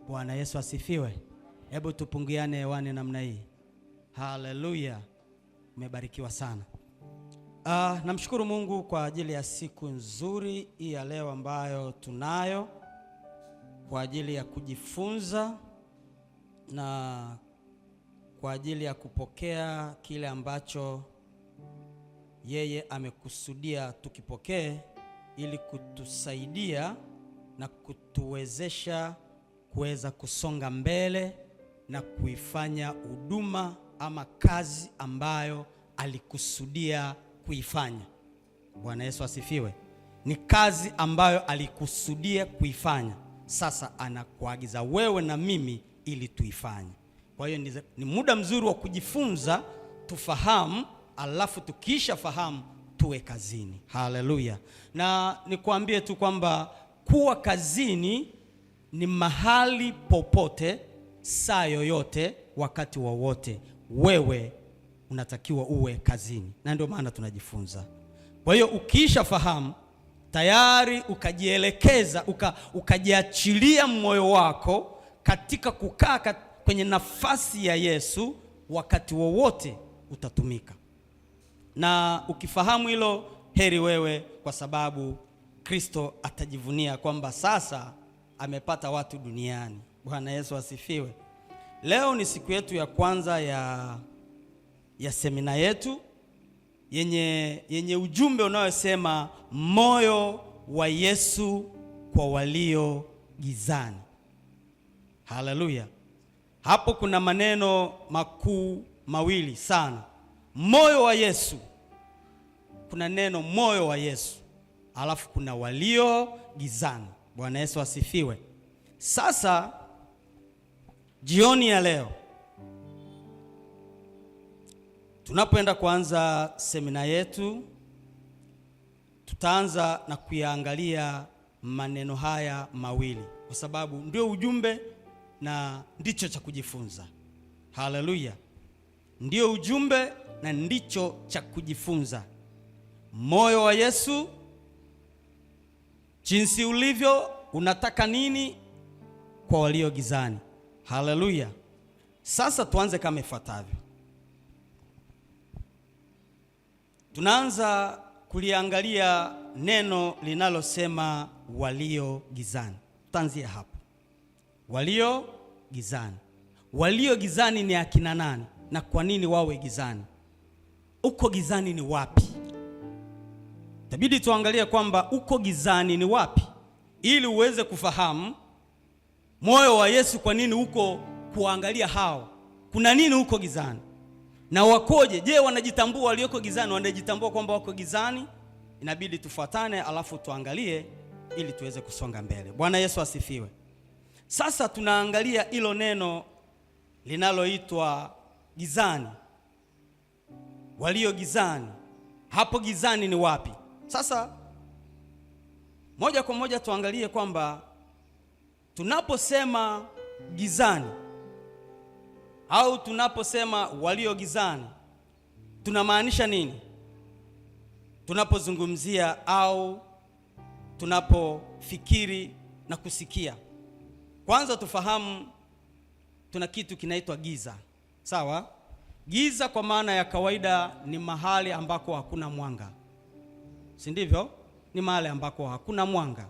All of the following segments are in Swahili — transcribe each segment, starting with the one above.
Bwana Yesu asifiwe. Hebu tupungiane hewani namna hii. Haleluya. Umebarikiwa sana. Namshukuru Mungu kwa ajili ya siku nzuri hii ya leo ambayo tunayo kwa ajili ya kujifunza na kwa ajili ya kupokea kile ambacho yeye amekusudia tukipokee ili kutusaidia na kutuwezesha kuweza kusonga mbele na kuifanya huduma ama kazi ambayo alikusudia kuifanya. Bwana Yesu asifiwe. Ni kazi ambayo alikusudia kuifanya. Sasa anakuagiza wewe na mimi ili tuifanye. Kwa hiyo ni muda mzuri wa kujifunza, tufahamu, alafu tukisha fahamu tuwe kazini. Haleluya. Na nikwambie tu kwamba kuwa kazini ni mahali popote, saa yoyote, wakati wowote, wewe unatakiwa uwe kazini. Na ndio maana tunajifunza. Kwa hiyo ukisha fahamu tayari, ukajielekeza, ukajiachilia moyo wako katika kukaa kwenye nafasi ya Yesu, wakati wowote utatumika. Na ukifahamu hilo, heri wewe, kwa sababu Kristo atajivunia kwamba sasa amepata watu duniani. Bwana Yesu asifiwe. Leo ni siku yetu ya kwanza ya semina yetu yenye ujumbe unaosema moyo wa Yesu kwa walio gizani. Haleluya. Hapo kuna maneno makuu mawili sana. Moyo wa Yesu. Kuna neno moyo wa Yesu. Alafu kuna walio gizani. Bwana Yesu asifiwe. Sasa jioni ya leo tunapoenda kuanza semina yetu, tutaanza na kuyaangalia maneno haya mawili, kwa sababu ndio ujumbe na ndicho cha kujifunza. Haleluya. Ndio ujumbe na ndicho cha kujifunza. Moyo wa Yesu, jinsi ulivyo, unataka nini kwa walio gizani. Haleluya. Sasa tuanze kama ifuatavyo. Tunaanza kuliangalia neno linalosema walio gizani. Tutaanzia hapo. Walio gizani. Walio gizani ni akina nani na kwa nini wawe gizani? Uko gizani ni wapi? Itabidi tuangalie kwamba uko gizani ni wapi, ili uweze kufahamu moyo wa Yesu kwa nini uko kuangalia hao. Kuna nini uko gizani? Na wakoje? Je, wanajitambua walioko gizani? Wanajitambua kwamba wako gizani? Inabidi tufuatane alafu tuangalie ili tuweze kusonga mbele. Bwana Yesu asifiwe. Sasa tunaangalia hilo neno linaloitwa gizani. Walio gizani. Hapo gizani ni wapi? Sasa moja kwa moja tuangalie kwamba tunaposema gizani au tunaposema walio gizani tunamaanisha nini? Tunapozungumzia au tunapofikiri na kusikia. Kwanza tufahamu tuna kitu kinaitwa giza. Sawa? Giza kwa maana ya kawaida ni mahali ambako hakuna mwanga. Si ndivyo? Ni mahali ambako hakuna mwanga.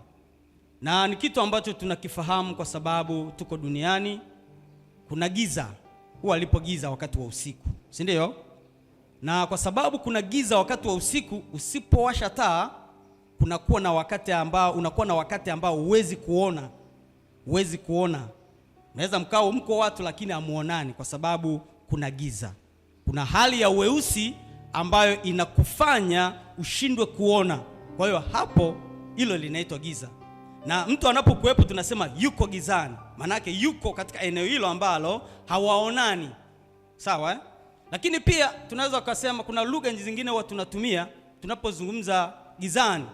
Na ni kitu ambacho tunakifahamu kwa sababu tuko duniani. Kuna giza. Huwa lipo giza wakati wa usiku. Si ndio? Na kwa sababu kuna giza wakati wa usiku, usipowasha taa unakuwa na wakati ambao huwezi kuona. Unaweza mkao mko watu lakini hamuonani kwa sababu kuna giza. Kuna hali ya weusi ambayo inakufanya ushindwe kuona. Kwa hiyo hapo hilo linaitwa giza. Na mtu anapokuwepo tunasema yuko gizani. Manake yuko katika eneo hilo ambalo hawaonani. Sawa? Lakini pia tunaweza kusema kuna lugha zingine watu tunatumia tunapozungumza gizani.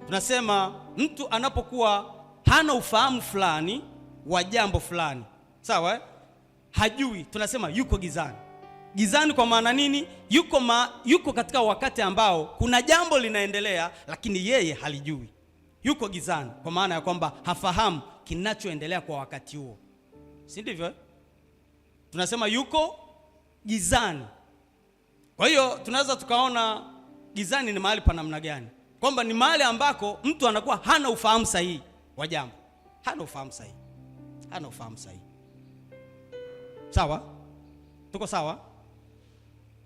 Tunasema mtu anapokuwa hana ufahamu fulani wa jambo fulani. Sawa? Hajui, tunasema yuko gizani. Gizani kwa maana nini? Yuko katika wakati ambao kuna jambo linaendelea lakini yeye halijui. Yuko gizani kwa maana ya kwamba hafahamu kinachoendelea kwa wakati huo. si ndivyo? Tunasema yuko gizani. Kwa hiyo tunaweza tukaona gizani ni mahali pa namna gani, kwamba ni mahali ambako mtu anakuwa hana ufahamu sahihi wa jambo, hana ufahamu sahihi. Sawa? Tuko sawa?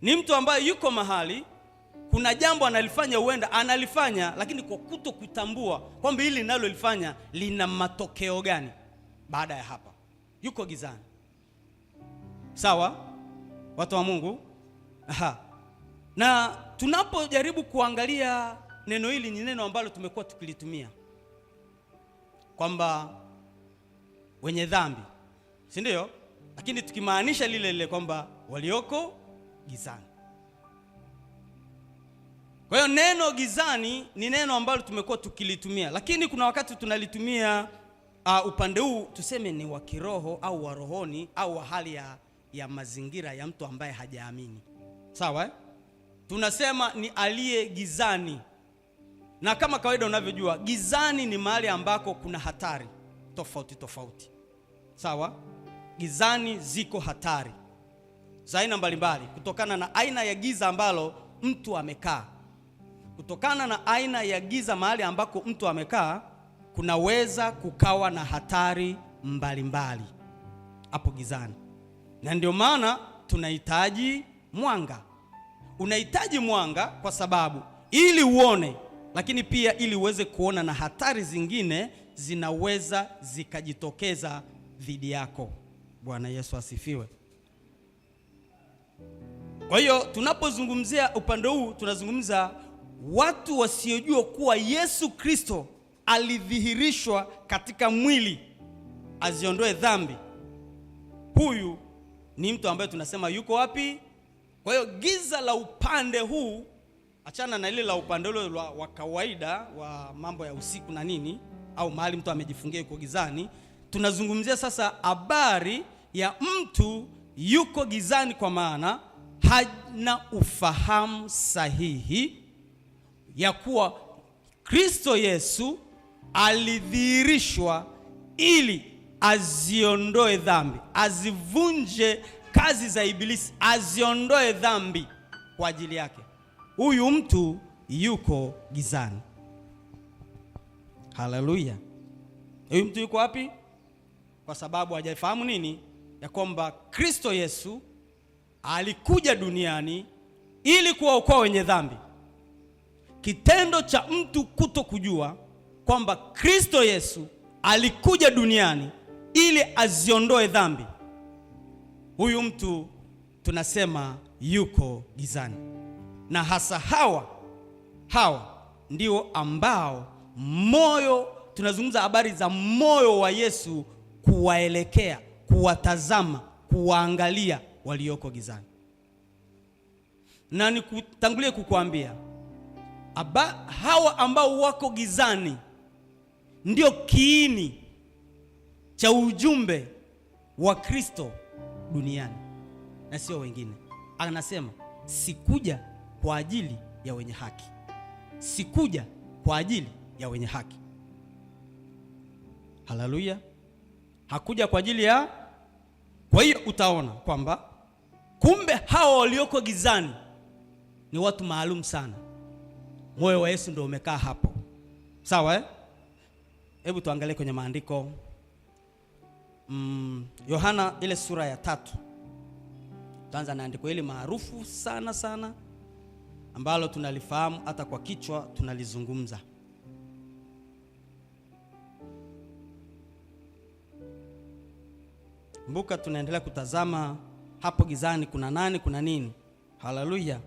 Ni mtu ambaye yuko mahali kuna jambo analifanya, huenda analifanya, lakini kwa kuto kutambua kwamba hili linalolifanya lina matokeo gani baada ya hapa, yuko gizani. Sawa watu wa Mungu? Aha. Na tunapojaribu kuangalia neno hili, ni neno ambalo tumekuwa tukilitumia kwamba wenye dhambi, si ndio? Lakini tukimaanisha lile kwamba walioko gizani. Kwa hiyo neno gizani ni neno ambalo tumekuwa tukilitumia, lakini kuna wakati tunalitumia upande huu tuseme ni wa kiroho au wa rohoni au wa hali ya mazingira ya mtu ambaye hajaamini. Sawa? Tunasema ni aliye gizani. Na kama kawaida unavyojua, gizani ni mahali ambako kuna hatari tofauti. Sawa? Gizani ziko hatari za aina mbalimbali, kutokana na aina ya giza ambalo mtu amekaa. Kutokana na aina ya giza mahali ambako mtu amekaa, kunaweza kukawa na hatari mbalimbali hapo gizani. Na ndio maana tunahitaji mwanga. Unahitaji mwanga kwa sababu ili uone, lakini pia ili uweze kuona na hatari zingine zinaweza zikajitokeza dhidi yako. Bwana Yesu asifiwe. Kwa hiyo tunapozungumzia upande huu, tunazungumza watu wasiojua kuwa Yesu Kristo alidhihirishwa katika mwili aziondoe dhambi. Huyu ni mtu ambaye tunasema yuko wapi? Kwa hiyo giza la upande huu, achana na ile la upande ule wa kawaida wa mambo ya usiku na nini, au mahali mtu amejifungia yuko gizani. Tunazungumzia sasa habari ya mtu yuko gizani, kwa maana hana ufahamu sahihi ya kuwa Kristo Yesu alidhihirishwa ili aziondoe dhambi, azivunje kazi za ibilisi, aziondoe dhambi kwa ajili yake. Huyu mtu yuko gizani. Haleluya. Huyu mtu yuko wapi? Kwa sababu hajafahamu nini? Ya kwamba Kristo Yesu alikuja duniani ili kuwaokoa wenye dhambi. Kitendo cha mtu kuto kujua kwamba Kristo Yesu alikuja duniani ili aziondoe dhambi, huyu mtu tunasema yuko gizani. Na hasa hawa ndio ambao moyo, tunazungumza habari za moyo wa Yesu kuwaelekea, kuwatazama, kuwaangalia walioko gizani. Na nikutangulie kukuambia, hawa ambao wako gizani ndio kiini cha ujumbe wa Kristo duniani na sio wengine. Anasema sikuja kwa ajili ya wenye haki, sikuja kwa ajili ya wenye haki. Haleluya. Hakuja kwa ajili ya. Kwa hiyo utaona kwamba kumbe hao walioko gizani ni watu maalum sana. Moyo wa Yesu ndio umekaa hapo. Sawa? Hebu tuangalie kwenye maandiko. Yohana ile sura ya 3. Tuanza na andiko hili maarufu sana ambalo tunalifahamu hata kwa kichwa tunalizungumza. Kumbuka tunaendelea kutazama hapo gizani kuna nani, kuna nini. Haleluya.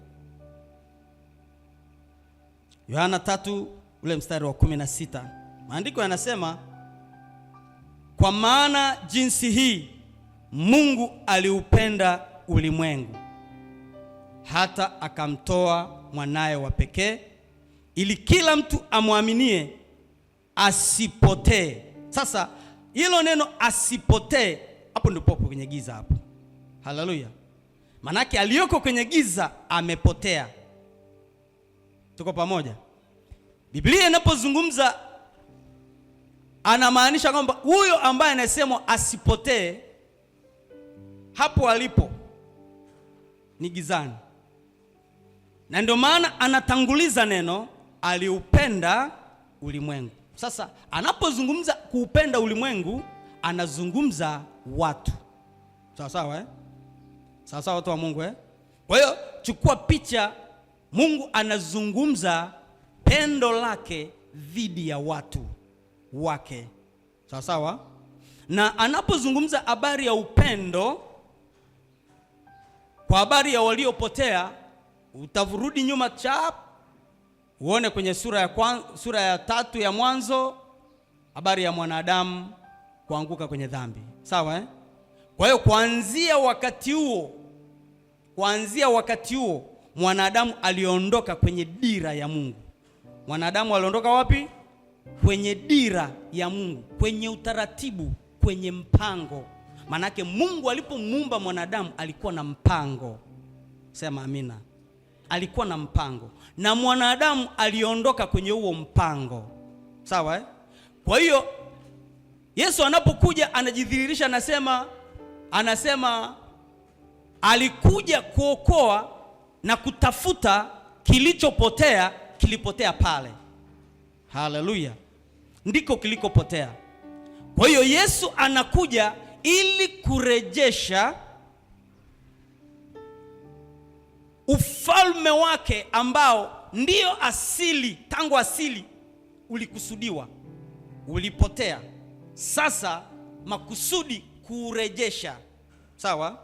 Yohana 3 ule mstari wa 16. Maandiko yanasema, kwa maana jinsi hii Mungu aliupenda ulimwengu hata akamtoa mwanaye wa pekee, ili kila mtu amwaminie asipotee. Sasa hilo neno asipotee, hapo ndipo kwenye giza hapo. Haleluya. Manake aliyoko kwenye giza amepotea. Tuko pamoja? Biblia inapozungumza anamaanisha kwamba huyo ambaye anasemwa asipotee hapo alipo ni gizani, na ndio maana anatanguliza neno aliupenda ulimwengu. Sasa anapozungumza kuupenda ulimwengu, anazungumza watu. Sawa sawa, sawa sawa, watu wa Mungu. Kwa hiyo chukua picha, Mungu anazungumza pendo lake dhidi ya watu wake. Sawa sawa. Na anapozungumza habari ya upendo kwa habari ya waliopotea, utavurudi nyuma chap uone kwenye sura ya 3 ya Mwanzo, habari ya mwanadamu kuanguka kwenye dhambi. Sawa Kwa hiyo kuanzia wakati huo mwanadamu aliondoka kwenye dira ya Mungu. Mwanadamu aliondoka wapi? Kwenye dira ya Mungu, kwenye utaratibu, kwenye mpango. Manake Mungu alipomuumba mwanadamu alikuwa na mpango. Sema amina. Alikuwa na mpango, na mwanadamu aliondoka kwenye huo mpango. Sawa Kwa hiyo Yesu anapokuja anajidhihirisha, anasema alikuja kuokoa na kutafuta kilichopotea. Kilipotea pale, haleluya, ndiko kilikopotea. Kwa hiyo Yesu anakuja ili kurejesha ufalme wake ambao ndio asili, tangu asili ulikusudiwa, ulipotea. Sasa makusudi kurejesha. Sawa?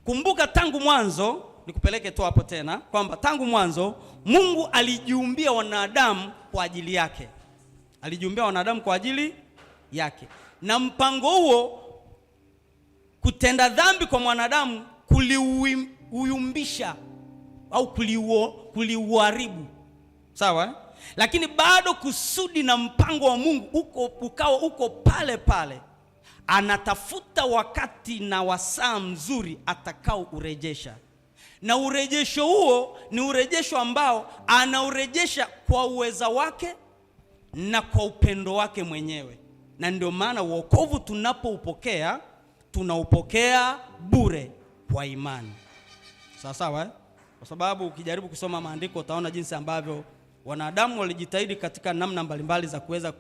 Kumbuka tangu mwanzo, nikupeleke tu hapo tena, kwamba tangu mwanzo Mungu alijiumbia wanadamu kwa ajili yake. Alijiumbia wanadamu kwa ajili yake. Na mpango huo, kutenda dhambi kwa mwanadamu kuliuyumbisha au kuliuharibu. Sawa? Lakini bado kusudi na mpango wa Mungu ukawa uko pale pale. Anatafuta wakati na wasaa mzuri atakao urejesha. Na urejesho huo ni urejesho ambao anaurejesha kwa uweza wake na kwa upendo wake mwenyewe. Na ndio maana wokovu tunaupokea bure kwa imani. Sawa sawa Kwa sababu ukijaribu kusoma maandiko utaona jinsi ambavyo wanadamu walijitahidi katika namna mbalimbali za kuweza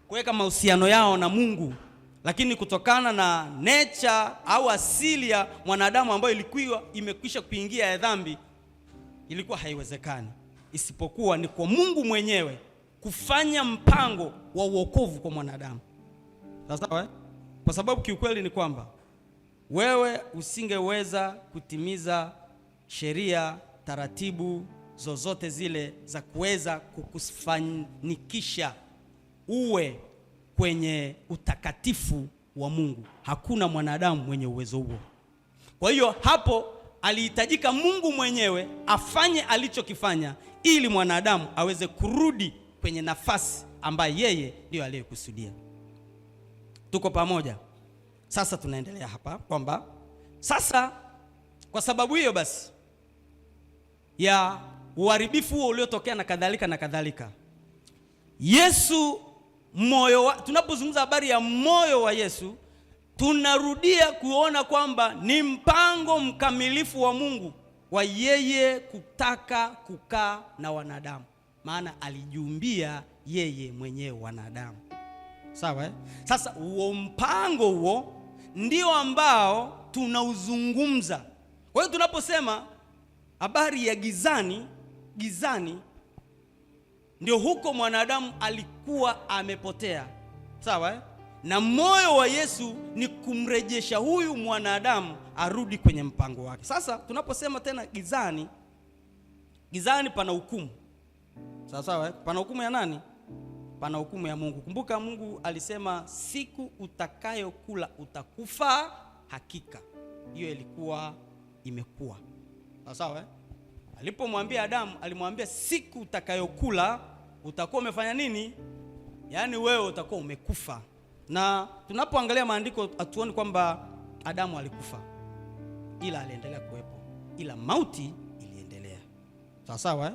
kuweka mahusiano yao na Mungu, lakini kutokana na nature au asili ya mwanadamu ambayo ilikuwa imekwisha kuingia ya dhambi, ilikuwa haiwezekani, isipokuwa ni kwa Mungu mwenyewe kufanya mpango wa wokovu kwa mwanadamu. Sawa Kwa sababu kiukweli ni kwamba wewe usingeweza kutimiza sheria, taratibu zozote zile za kuweza kukufanikisha uwe kwenye utakatifu wa Mungu. Hakuna mwanadamu mwenye uwezo huo. Kwa hiyo hapo alihitajika Mungu mwenyewe afanye alichokifanya ili mwanadamu aweze kurudi kwenye nafasi ambayo yeye ndiyo aliyekusudia. Tuko pamoja? Sasa tunaendelea hapa kwamba sasa kwa sababu hiyo basi ya uharibifu huo uliotokea na kadhalika, Yesu tunapozungumza habari ya moyo wa Yesu, tunarudia kuona kwamba ni mpango mkamilifu wa Mungu wa yeye kutaka kukaa na wanadamu, maana alijiumbia yeye mwenyewe wanadamu. Sawa Sasa huo mpango huo ndio ambao tunauzungumza. Kwa hiyo tunaposema habari ya gizani ndio huko mwanadamu alikuwa amepotea. Sawa Na moyo wa Yesu ni kumrejesha huyu mwanadamu arudi kwenye mpango wake. Sasa tunaposema tena gizani pana hukumu. Sawa Pana hukumu ya nani? Pana hukumu ya Mungu. Kumbuka Mungu alisema siku utakayokula utakufa hakika. Hiyo ilikuwa imekuwa. Sawa Alipomwambia Adamu, alimwambia siku utakayokula utakuwa umefanya nini? Yaani wewe utakuwa umekufa. Na tunapoangalia maandiko hatuoni kwamba Adamu alikufa, ila aliendelea kuwepo, ila mauti iliendelea. Sawa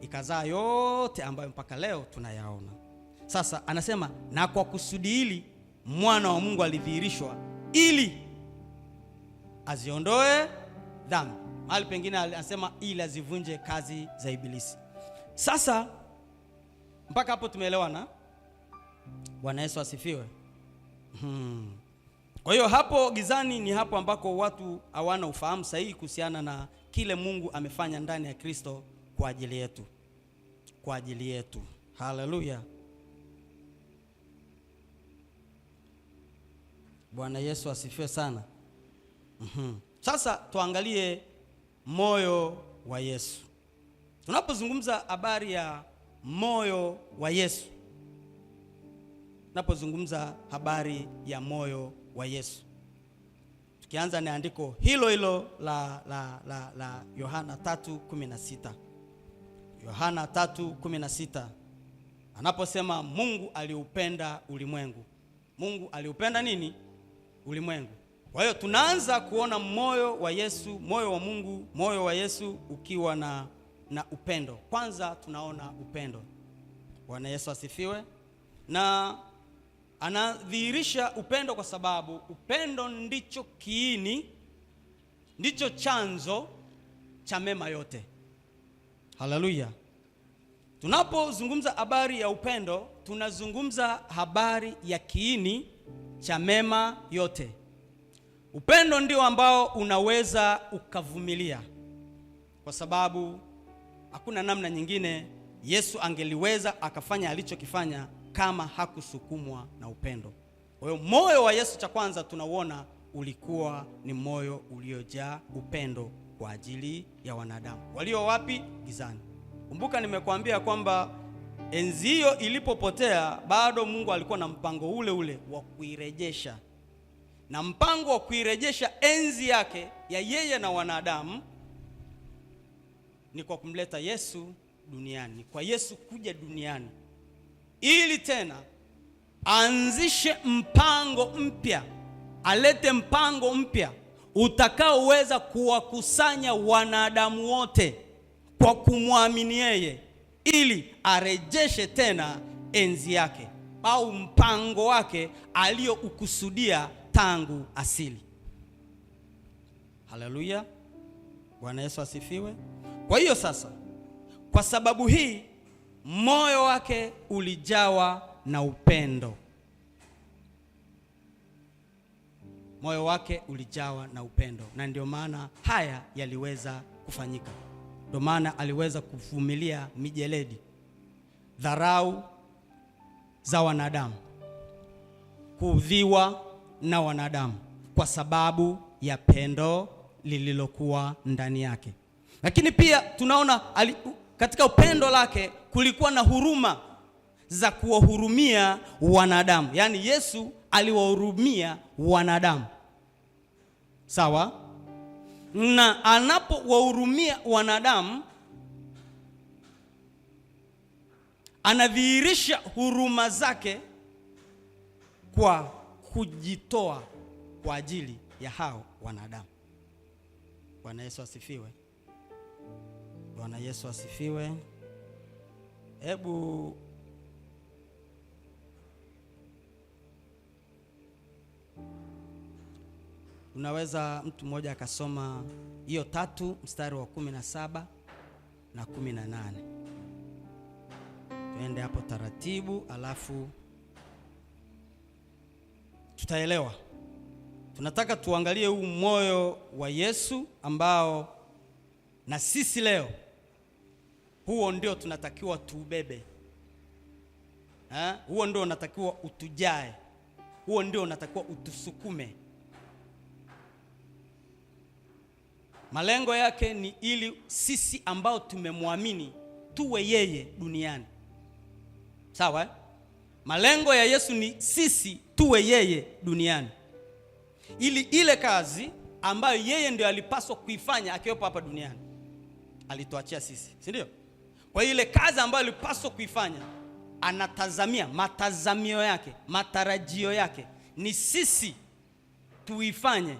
Ikazaa yote ambayo mpaka leo tunayaona. Sasa anasema na kwa kusudi hili mwana wa Mungu alidhihirishwa ili aziondoe dhambi. Mahali pengine anasema ili azivunje kazi za ibilisi. Sasa mpaka hapo tumeelewana? Bwana Yesu asifiwe. Kwa hiyo hapo gizani ni hapo ambako watu hawana ufahamu sahihi kuhusiana na kile Mungu amefanya ndani ya Kristo kwa ajili yetu. Kwa ajili yetu. Haleluya. Bwana Yesu asifiwe sana. Sasa tuangalie moyo wa Yesu. Tunapozungumza habari ya moyo wa Yesu, tunapozungumza habari ya moyo wa Yesu, tukianza na andiko hilo hilo la Yohana 3:16. Yohana 3:16 anaposema Mungu aliupenda ulimwengu. Mungu aliupenda nini? Ulimwengu. Kwa hiyo tunaanza kuona moyo wa Yesu, moyo wa Mungu, moyo wa Yesu ukiwa na upendo. Kwanza tunaona upendo. Bwana Yesu asifiwe. Na anadhihirisha upendo kwa sababu upendo ndicho kiini, ndicho chanzo cha mema yote. Haleluya. Tunapozungumza habari ya upendo, tunazungumza habari ya kiini cha mema yote. Upendo ndio ambao unaweza ukavumilia, kwa sababu hakuna namna nyingine Yesu angeliweza akafanya alichokifanya kama hakusukumwa na upendo. Kwa hiyo moyo wa Yesu cha kwanza tunauona ulikuwa ni moyo uliojaa upendo kwa ajili ya wanadamu. Walio wapi? Gizani. Kumbuka nimekuambia kwamba enzi hiyo ilipopotea bado Mungu alikuwa na mpango ule ule wa kuirejesha. Na mpango wa kuirejesha enzi yake ya yeye na wanadamu ni kwa kumleta Yesu duniani, kwa Yesu kuja duniani ili tena aanzishe mpango mpya, alete mpango mpya utakaoweza kuwakusanya wanadamu wote kwa kumwamini yeye, ili arejeshe tena enzi yake au mpango wake aliyoukusudia tangu asili. Haleluya. Bwana Yesu asifiwe. Kwa hiyo sasa, kwa sababu hii moyo wake ulijawa na upendo. Moyo wake ulijawa na upendo, na ndio maana haya yaliweza kufanyika. Ndio maana aliweza kuvumilia mijeledi, dharau za wanadamu, kuudhiwa na wanadamu kwa sababu ya pendo lililokuwa ndani yake. Lakini pia tunaona katika upendo lake kulikuwa na huruma za kuwahurumia wanadamu. Yaani Yesu aliwahurumia wanadamu. Sawa? Na anapowahurumia wanadamu anadhihirisha huruma zake kwa kujitoa kwa ajili ya hao wanadamu. Bwana Yesu asifiwe. Bwana Yesu asifiwe. Hebu unaweza mtu mmoja akasoma hiyo 3 mstari wa 17 na 18. Tuende hapo taratibu, alafu tutaelewa. Tunataka tuangalie huu moyo wa Yesu ambao na sisi leo huo ndio tunatakiwa tuubebe. Huo ndio unatakiwa utujae. Huo ndio unatakiwa utusukume. Malengo yake ni ili sisi ambao tumemwamini tuwe yeye duniani. Sawa? Malengo ya Yesu ni sisi tuwe yeye duniani, ili ile kazi ambayo yeye ndio alipaswa kuifanya akiwepo hapa duniani alituachia sisi, si ndio? Kwa ile kazi ambayo alipaswa kuifanya, anatazamia, matazamio yake, matarajio yake ni sisi tuifanye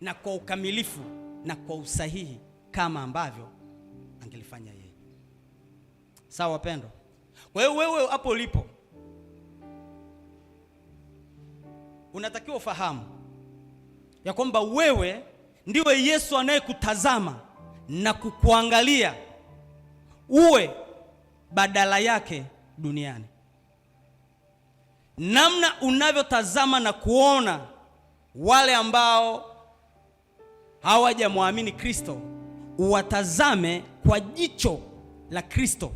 na kwa ukamilifu na kwa usahihi kama ambavyo angelifanya yeye. Sawa wapendwa? Kwa hiyo wewe hapo ulipo unatakiwa ufahamu ya kwamba wewe ndiwe Yesu anayekutazama na kukuangalia uwe badala yake duniani. Namna unavyotazama na kuona wale ambao hawajamwamini Kristo, uwatazame kwa jicho la Kristo.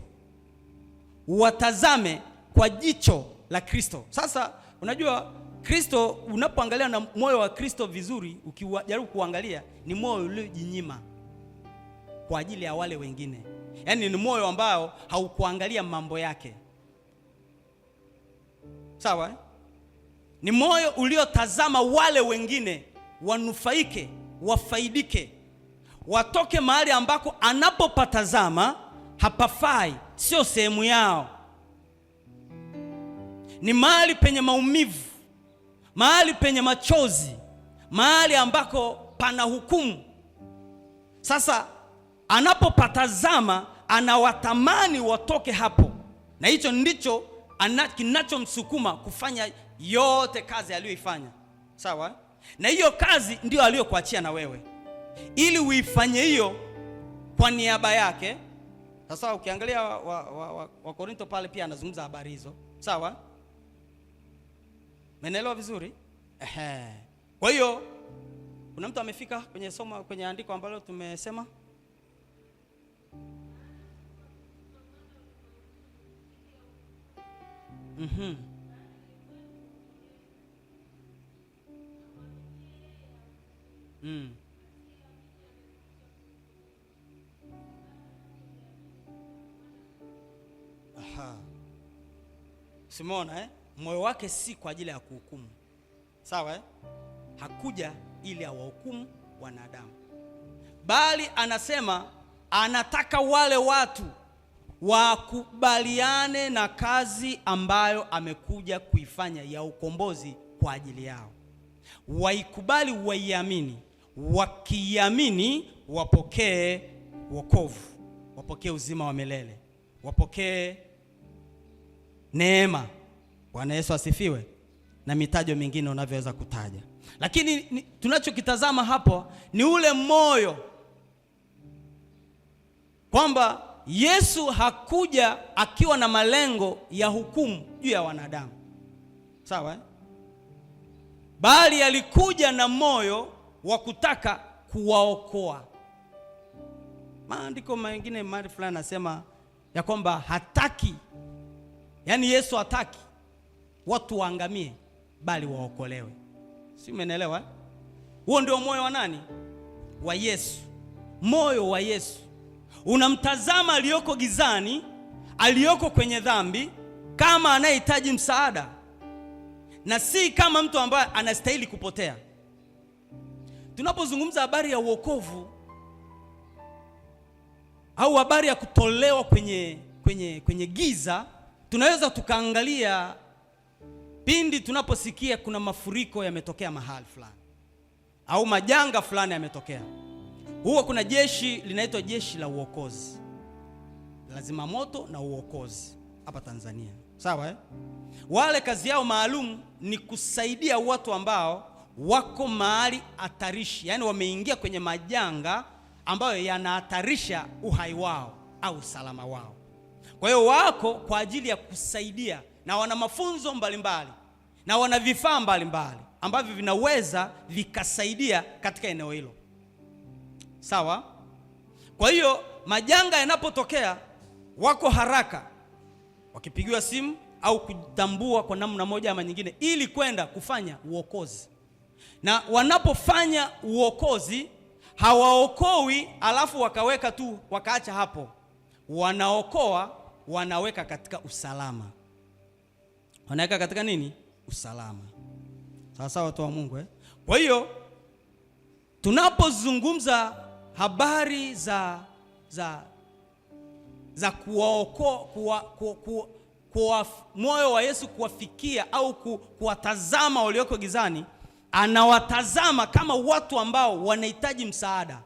Uwatazame kwa jicho la Kristo. Sasa unajua Kristo, unapoangalia na moyo wa Kristo vizuri, ukijaribu kuangalia, ni moyo uliojinyima kwa ajili ya wale wengine. Yaani ni moyo ambao haukuangalia mambo yake. Sawa? Ni moyo uliotazama wale wengine wanufaike, wafaidike, watoke mahali ambako anapopatazama hapafai, sio sehemu yao. Ni mahali penye maumivu, mahali penye machozi, mahali ambako pana hukumu. Sasa anapopatazama anawatamani watoke hapo, na hicho ndicho kinachomsukuma kufanya yote kazi aliyoifanya. Sawa? Na hiyo kazi ndio aliyokuachia na wewe, ili uifanye hiyo kwa niaba yake. Sasa ukiangalia wa Korinto pale pia anazungumza habari hizo. Sawa? Umeelewa vizuri? Kwa hiyo kuna mtu amefika kwenye somo, kwenye andiko ambalo tumesema? Simona, moyo wake si kwa ajili ya kuhukumu. Sawa? Hakuja ili awahukumu wanadamu, bali anasema anataka wale watu wakubaliane na kazi ambayo amekuja kuifanya ya ukombozi kwa ajili yao. Waikubali, waiamini. Wakiamini wapokee wokovu, wapokee uzima wa milele, wapokee neema. Bwana Yesu asifiwe. Na mitajo mingine unavyoweza kutaja. Lakini tunachokitazama hapo ni ule moyo, kwamba Yesu hakuja akiwa na malengo ya hukumu juu ya wanadamu. Sawa? Bali alikuja na moyo wa kutaka kuwaokoa. Maandiko mengine mahali fulani nasema ya kwamba hataki, yani Yesu hataki watu waangamie, bali waokolewe. Si umeelewa? Huo ndio moyo wa nani? Wa Yesu. Moyo wa Yesu unamtazama aliyoko gizani, aliyoko kwenye dhambi, kama anayehitaji msaada, na si kama mtu ambaye anastahili kupotea. Tunapozungumza habari ya wokovu au habari ya kutolewa kwenye giza, tunaweza tukaangalia pindi tunaposikia kuna mafuriko yametokea mahali fulani au majanga fulani yametokea. Huwa kuna jeshi linaitwa jeshi la uokozi, lazima moto na uokozi hapa Tanzania. Sawa? Wale kazi yao maalum ni kusaidia watu ambao wako mahali hatarishi, yani wameingia kwenye majanga ambayo yanahatarisha uhai wao au usalama wao. Kwa hiyo wako kwa ajili ya kusaidia, na wana mafunzo mbalimbali na wana vifaa mbalimbali ambavyo vinaweza vikasaidia katika eneo hilo. Sawa? Kwa hiyo majanga yanapotokea, wako haraka wakipigiwa simu au kutambua kwa namna moja ama nyingine, ili kwenda kufanya uokozi. Na wanapofanya uokozi, hawaokoi alafu wakaweka tu wakaacha hapo. Wanaokoa, wanaweka katika usalama. Wanaweka katika nini? Usalama. Sawa sawa, watu wa Mungu. Kwa hiyo tunapozungumza habari za kuwaokoa, kwa moyo wa Yesu kuwafikia au kuwatazama walioko gizani, anawatazama kama watu ambao wanahitaji msaada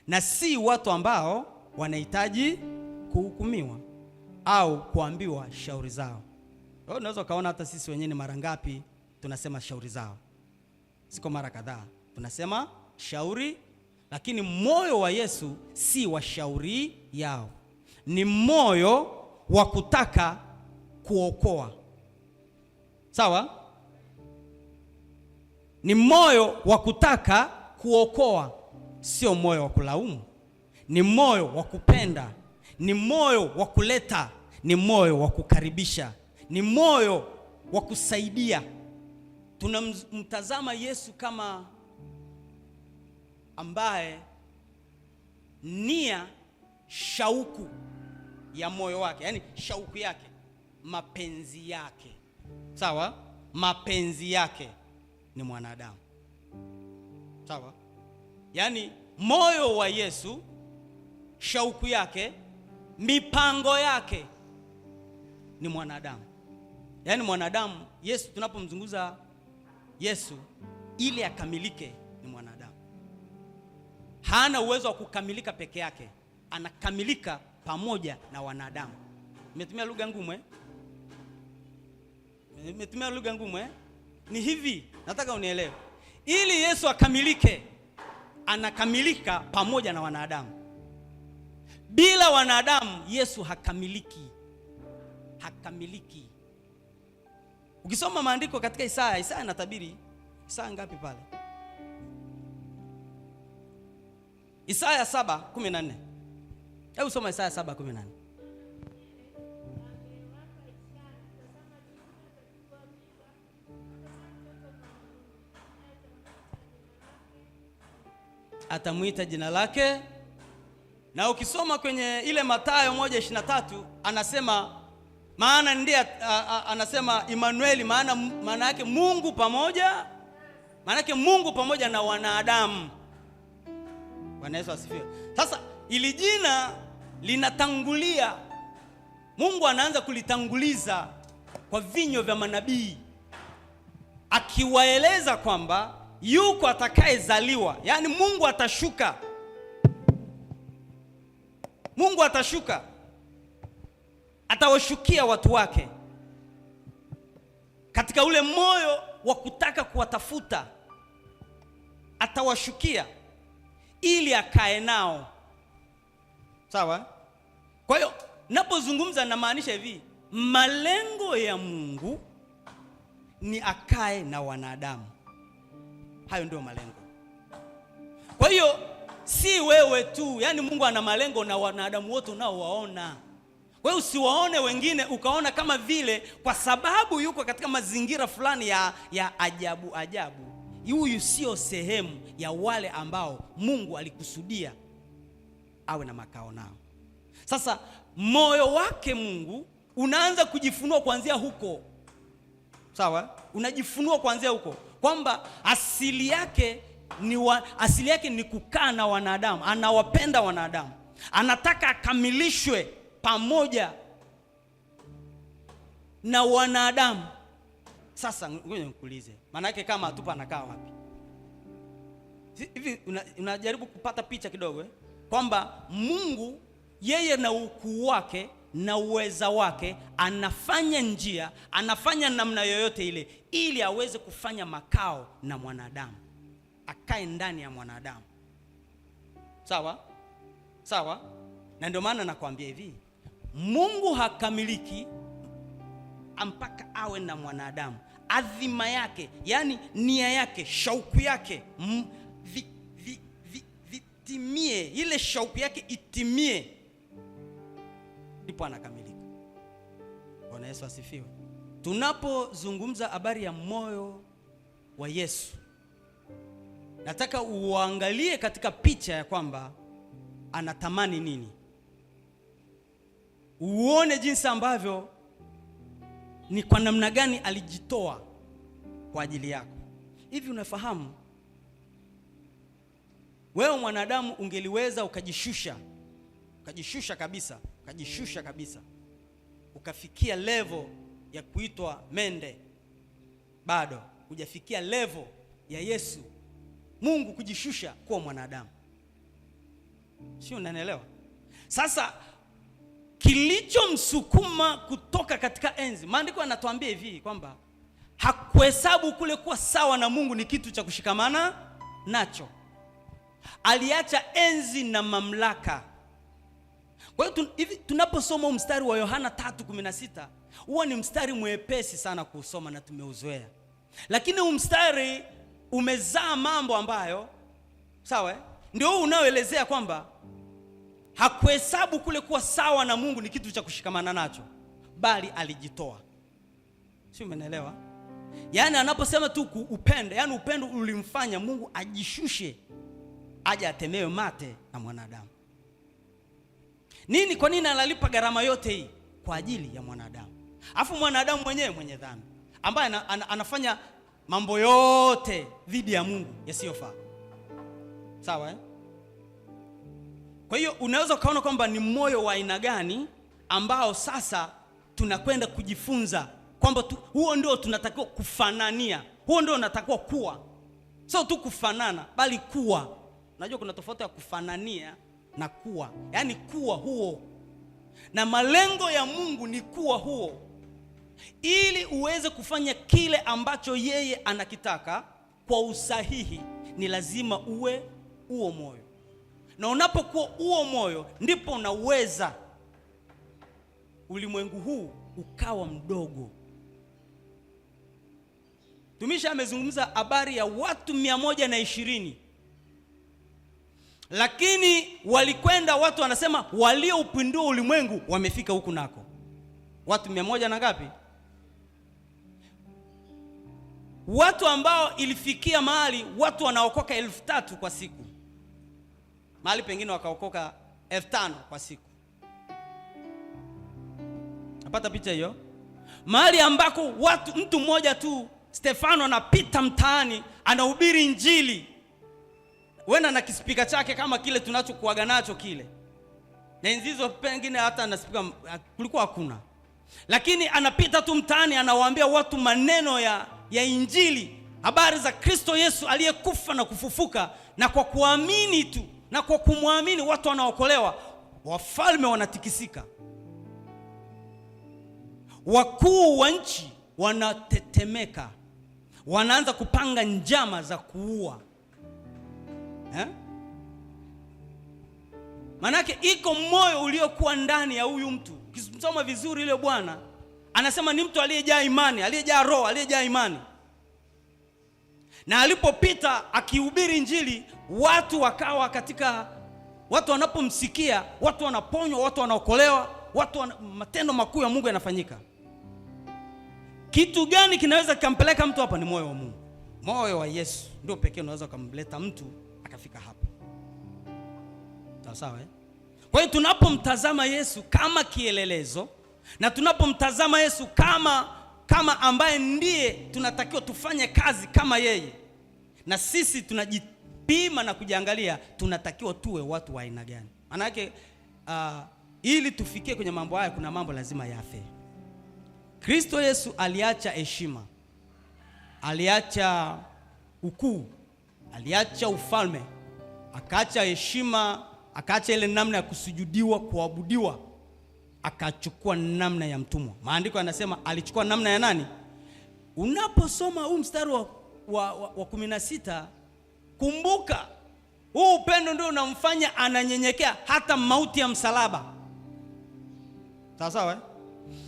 na si watu ambao wanahitaji kuhukumiwa au kuambiwa shauri zao. Unaweza kaona hata sisi wenyewe mara ngapi tunasema shauri zao. Siko mara kadhaa tunasema shauri, lakini moyo wa Yesu si wa shauri yao, ni moyo wa kutaka kuokoa. Sawa? Ni moyo wa kutaka kuokoa, sio moyo wa kulaumu. Ni moyo wa kupenda, ni moyo wa kuleta, ni moyo wa kukaribisha, ni moyo wa kusaidia. Tunamtazama Yesu kama ambaye nia, shauku ya moyo wake, yani shauku yake, mapenzi yake. Sawa? Mapenzi yake ni mwanadamu. Sawa? Yani moyo wa Yesu, shauku yake, mipango yake ni mwanadamu. Yani mwanadamu, Yesu, tunapomzunguza Yesu ili akamilike, ni mwanadamu. Hana uwezo wa kukamilika peke yake, anakamilika pamoja na wanadamu. Nimetumia lugha ngumu Nimetumia lugha ngumu Ni hivi, nataka unielewe. Ili Yesu akamilike, anakamilika pamoja na wanadamu. Bila wanadamu Yesu hakamiliki. Hakamiliki. Ukisoma maandiko katika Isaya anatabiri. Isaya ngapi pale? Isaya 7:14. Hebu soma Isaya 7:14. Atamuita jina lake. Na ukisoma kwenye ile Mathayo 1:23 anasema, maana ndiye anasema Immanueli, maana yake Mungu pamoja, maana yake Mungu pamoja na wanadamu. Bwana Yesu asifiwe. Sasa ili jina linatangulia, Mungu anaanza kulitanguliza kwa vinywa vya manabii, akiwaeleza kwamba yuko atakayezaliwa, yani Mungu atashuka. Mungu atashuka, atawashukia watu wake katika ule moyo wa kutaka kuwatafuta. Atawashukia ili akae nao. Sawa? Kwa hiyo napozungumza namaanisha hivi, malengo ya Mungu ni akae na wanadamu. Hayo ndio malengo. Kwa hiyo si wewe tu, yani Mungu ana malengo na wanadamu wote unaowaona. Kwa hiyo usiwaone wengine ukaona kama vile kwa sababu yuko katika mazingira fulani ya ajabu, huyu sio sehemu ya wale ambao Mungu alikusudia awe na makao nao. Sasa moyo wake Mungu unaanza kujifunua kuanzia huko. Sawa? Unajifunua kuanzia huko kwamba asili yake ni kukaa na wanadamu. Anawapenda wanadamu, anataka akamilishwe pamoja na wanadamu. Sasa ngoja nikuulize, maana yake kama atupa anakaa wapi? Hivi unajaribu kupata picha kidogo kwamba Mungu yeye na ukuu wake na uweza wake anafanya njia, anafanya namna yoyote ile ili aweze kufanya makao na mwanadamu, akae ndani ya mwanadamu. Sawa? Sawa? Na ndio maana nakwambia hivi, Mungu hakamiliki mpaka awe na mwanadamu. Adhima yake, yani nia yake, shauku yake vitimie, ile shauku yake itimie, ndipo anakamilika. Bwana Yesu asifiwe. Tunapozungumza habari ya moyo wa Yesu, nataka uangalie katika picha ya kwamba anatamani nini. Uone jinsi ambavyo ni kwa namna gani alijitoa kwa ajili yako. Hivi unafahamu wewe mwanadamu ungeliweza ukajishusha kabisa ukafikia level ya kuitwa mende, bado hujafikia level ya Yesu Mungu kujishusha kuwa mwanadamu. Sio, unanielewa? Sasa kilichomsukuma kutoka katika enzi, maandiko yanatuambia hivi kwamba hakuhesabu kule kuwa sawa na Mungu ni kitu cha kushikamana nacho. Aliacha enzi na mamlaka. Kwa hiyo tunaposoma mstari wa Yohana 3:16, huwa ni mstari mwepesi sana kusoma na tumeuzoea. Lakini mstari umezaa mambo ambayo sawa, ndio unaoelezea kwamba hakuhesabu kule kuwa sawa na Mungu ni kitu cha kushikamana nacho, bali alijitoa. Sio, umeelewa? Yaani anaposema tu upendo, yani upendo ulimfanya Mungu ajishushe aje atemewe mate na mwanadamu. Nini? Kwa nini analipa gharama yote hii? Kwa ajili ya mwanadamu. Alafu mwanadamu mwenyewe mwenye dhambi ambaye anafanya mambo yote dhidi ya Mungu yasiyofaa. Sawa eh? Kwa hiyo unaweza kaona kwamba ni moyo wa aina gani ambao sasa tunakwenda kujifunza kwamba huo ndio tunatakiwa kufanania. Huo ndio unatakiwa kuwa. Sio tu kufanana, bali kuwa. Unajua kuna tofauti ya kufanania na kuwa. Yaani kuwa huo. Na malengo ya Mungu ni kuwa huo. Ili uweze kufanya kile ambacho yeye anakitaka kwa usahihi, ni lazima uwe huo moyo. Na unapokuwa huo moyo, ndipo unaweza ulimwengu huu ukawa mdogo. Tumisha amezungumza habari ya watu 120. Lakini walikwenda watu wanasema walioupindua ulimwengu wamefika huku nako. Watu 100 na ngapi? Watu ambao ilifikia mahali watu wanaokoka 3,000 kwa siku. Mahali pengine wakaokoka 5,000 kwa siku. Napata picha hiyo? Mahali ambako mtu mmoja tu, Stefano, anapita mtaani anahubiri injili. Wenda na kispika chake kama kile tunachokuaga nacho kile. Na enzizo pengine hata na spika kulikuwa hakuna. Lakini anapita tu mtaani anawaambia watu maneno ya injili, habari za Kristo Yesu aliyekufa na kufufuka, na kwa kuamini tu na kwa kumwamini watu wanaokolewa. Wafalme wanatikisika. Wakuu wa nchi wanatetemeka. Wanaanza kupanga njama za kuua. Manake iko moyo uliokuwa ndani ya huyu mtu. Ukisoma vizuri yule bwana anasema ni mtu aliyejaa imani, aliyejaa roho, aliyejaa imani. Na alipopita akihubiri injili, watu wakawa watu wanapomsikia, watu wanaponywa, watu wanaokolewa, matendo makuu ya Mungu yanafanyika. Kitu gani kinaweza kumpeleka mtu hapa? Ni moyo wa Mungu. Moyo wa Yesu ndio pekee unaweza kumleta mtu akafika hapa. Sawa eh? Kwa hiyo tunapomtazama Yesu kama kielelezo, na tunapomtazama Yesu kama ambaye ndiye tunatakiwa tufanye kazi kama yeye, na sisi tunajipima na kujiangalia tunatakiwa tuwe watu wa aina gani. Maana yake ili tufikie kwenye mambo haya, kuna mambo lazima yafe. Kristo Yesu aliacha heshima, aliacha ukuu, aliacha ufalme, akaacha heshima, akaacha ile namna ya kusujudiwa, kuabudiwa, akachukua namna ya mtumwa. Maandiko yanasema alichukua namna ya nani? Unaposoma huu mstari wa 16, kumbuka huu upendo ndio unamfanya ananyenyekea hata mauti ya msalaba. Sawa sawa eh?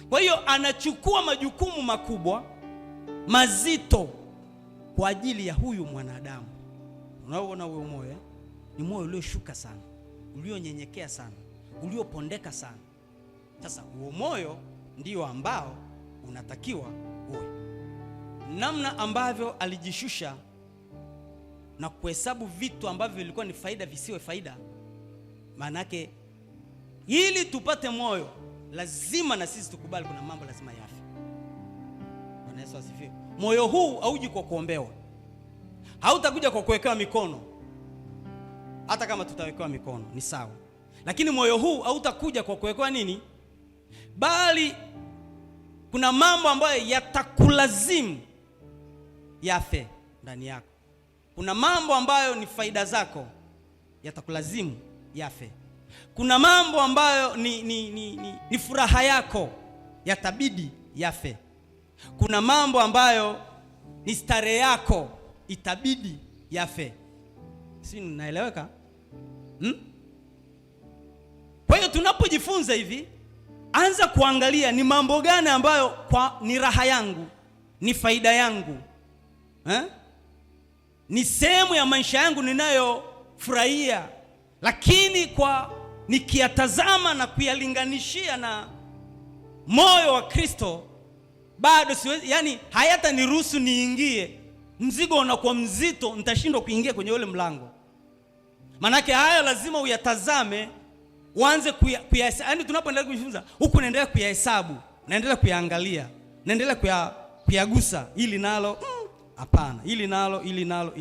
Kwa hiyo anachukua majukumu makubwa, mazito kwa ajili ya huyu mwanadamu. Unaona huyo moyo ni moyo ulioshuka sana, ulionyenyekea sana, uliopondeka sana. Sasa huo moyo ndio ambao unatakiwa uwe. Namna ambavyo alijishusha na kuhesabu vitu ambavyo vilikuwa ni faida visiwe faida. Maana yake ili tupate moyo, lazima na sisi tukubali kuna mambo lazima yafe. Bwana Yesu asifiwe. Moyo huu hauji kwa kuombewa. Hautakuja kwa kuwekewa mikono. Hata kama tutawekewa mikono ni sawa. Lakini moyo huu hautakuja kwa kuwekewa nini? Bali kuna mambo ambayo yatakulazimu yafe ndani yako. Kuna mambo ambayo ni faida zako yatakulazimu yafe. Kuna mambo ambayo ni furaha yako yatabidi yafe. Kuna mambo ambayo ni starehe yako itabidi yafe. Si naeleweka? Kwa hiyo tunapojifunza hivi, anza kuangalia ni mambo gani ambayo ni raha yangu, ni faida yangu, ni sehemu ya maisha yangu ninayofurahia, lakini nikiyatazama na kuyalinganishia na moyo wa Kristo, bado siwezi, yani hayata niruhusu niingie. Mzigo unakuwa mzito, nitashindwa kuingia kwenye ule mlango. Manake haya lazima uyatazame, uanze yani tunapoendelea kujifunza huku naendelea kuyahesabu, naendelea kuyaangalia, naendelea kuyagusa, ili nalo hapana, ili nalo.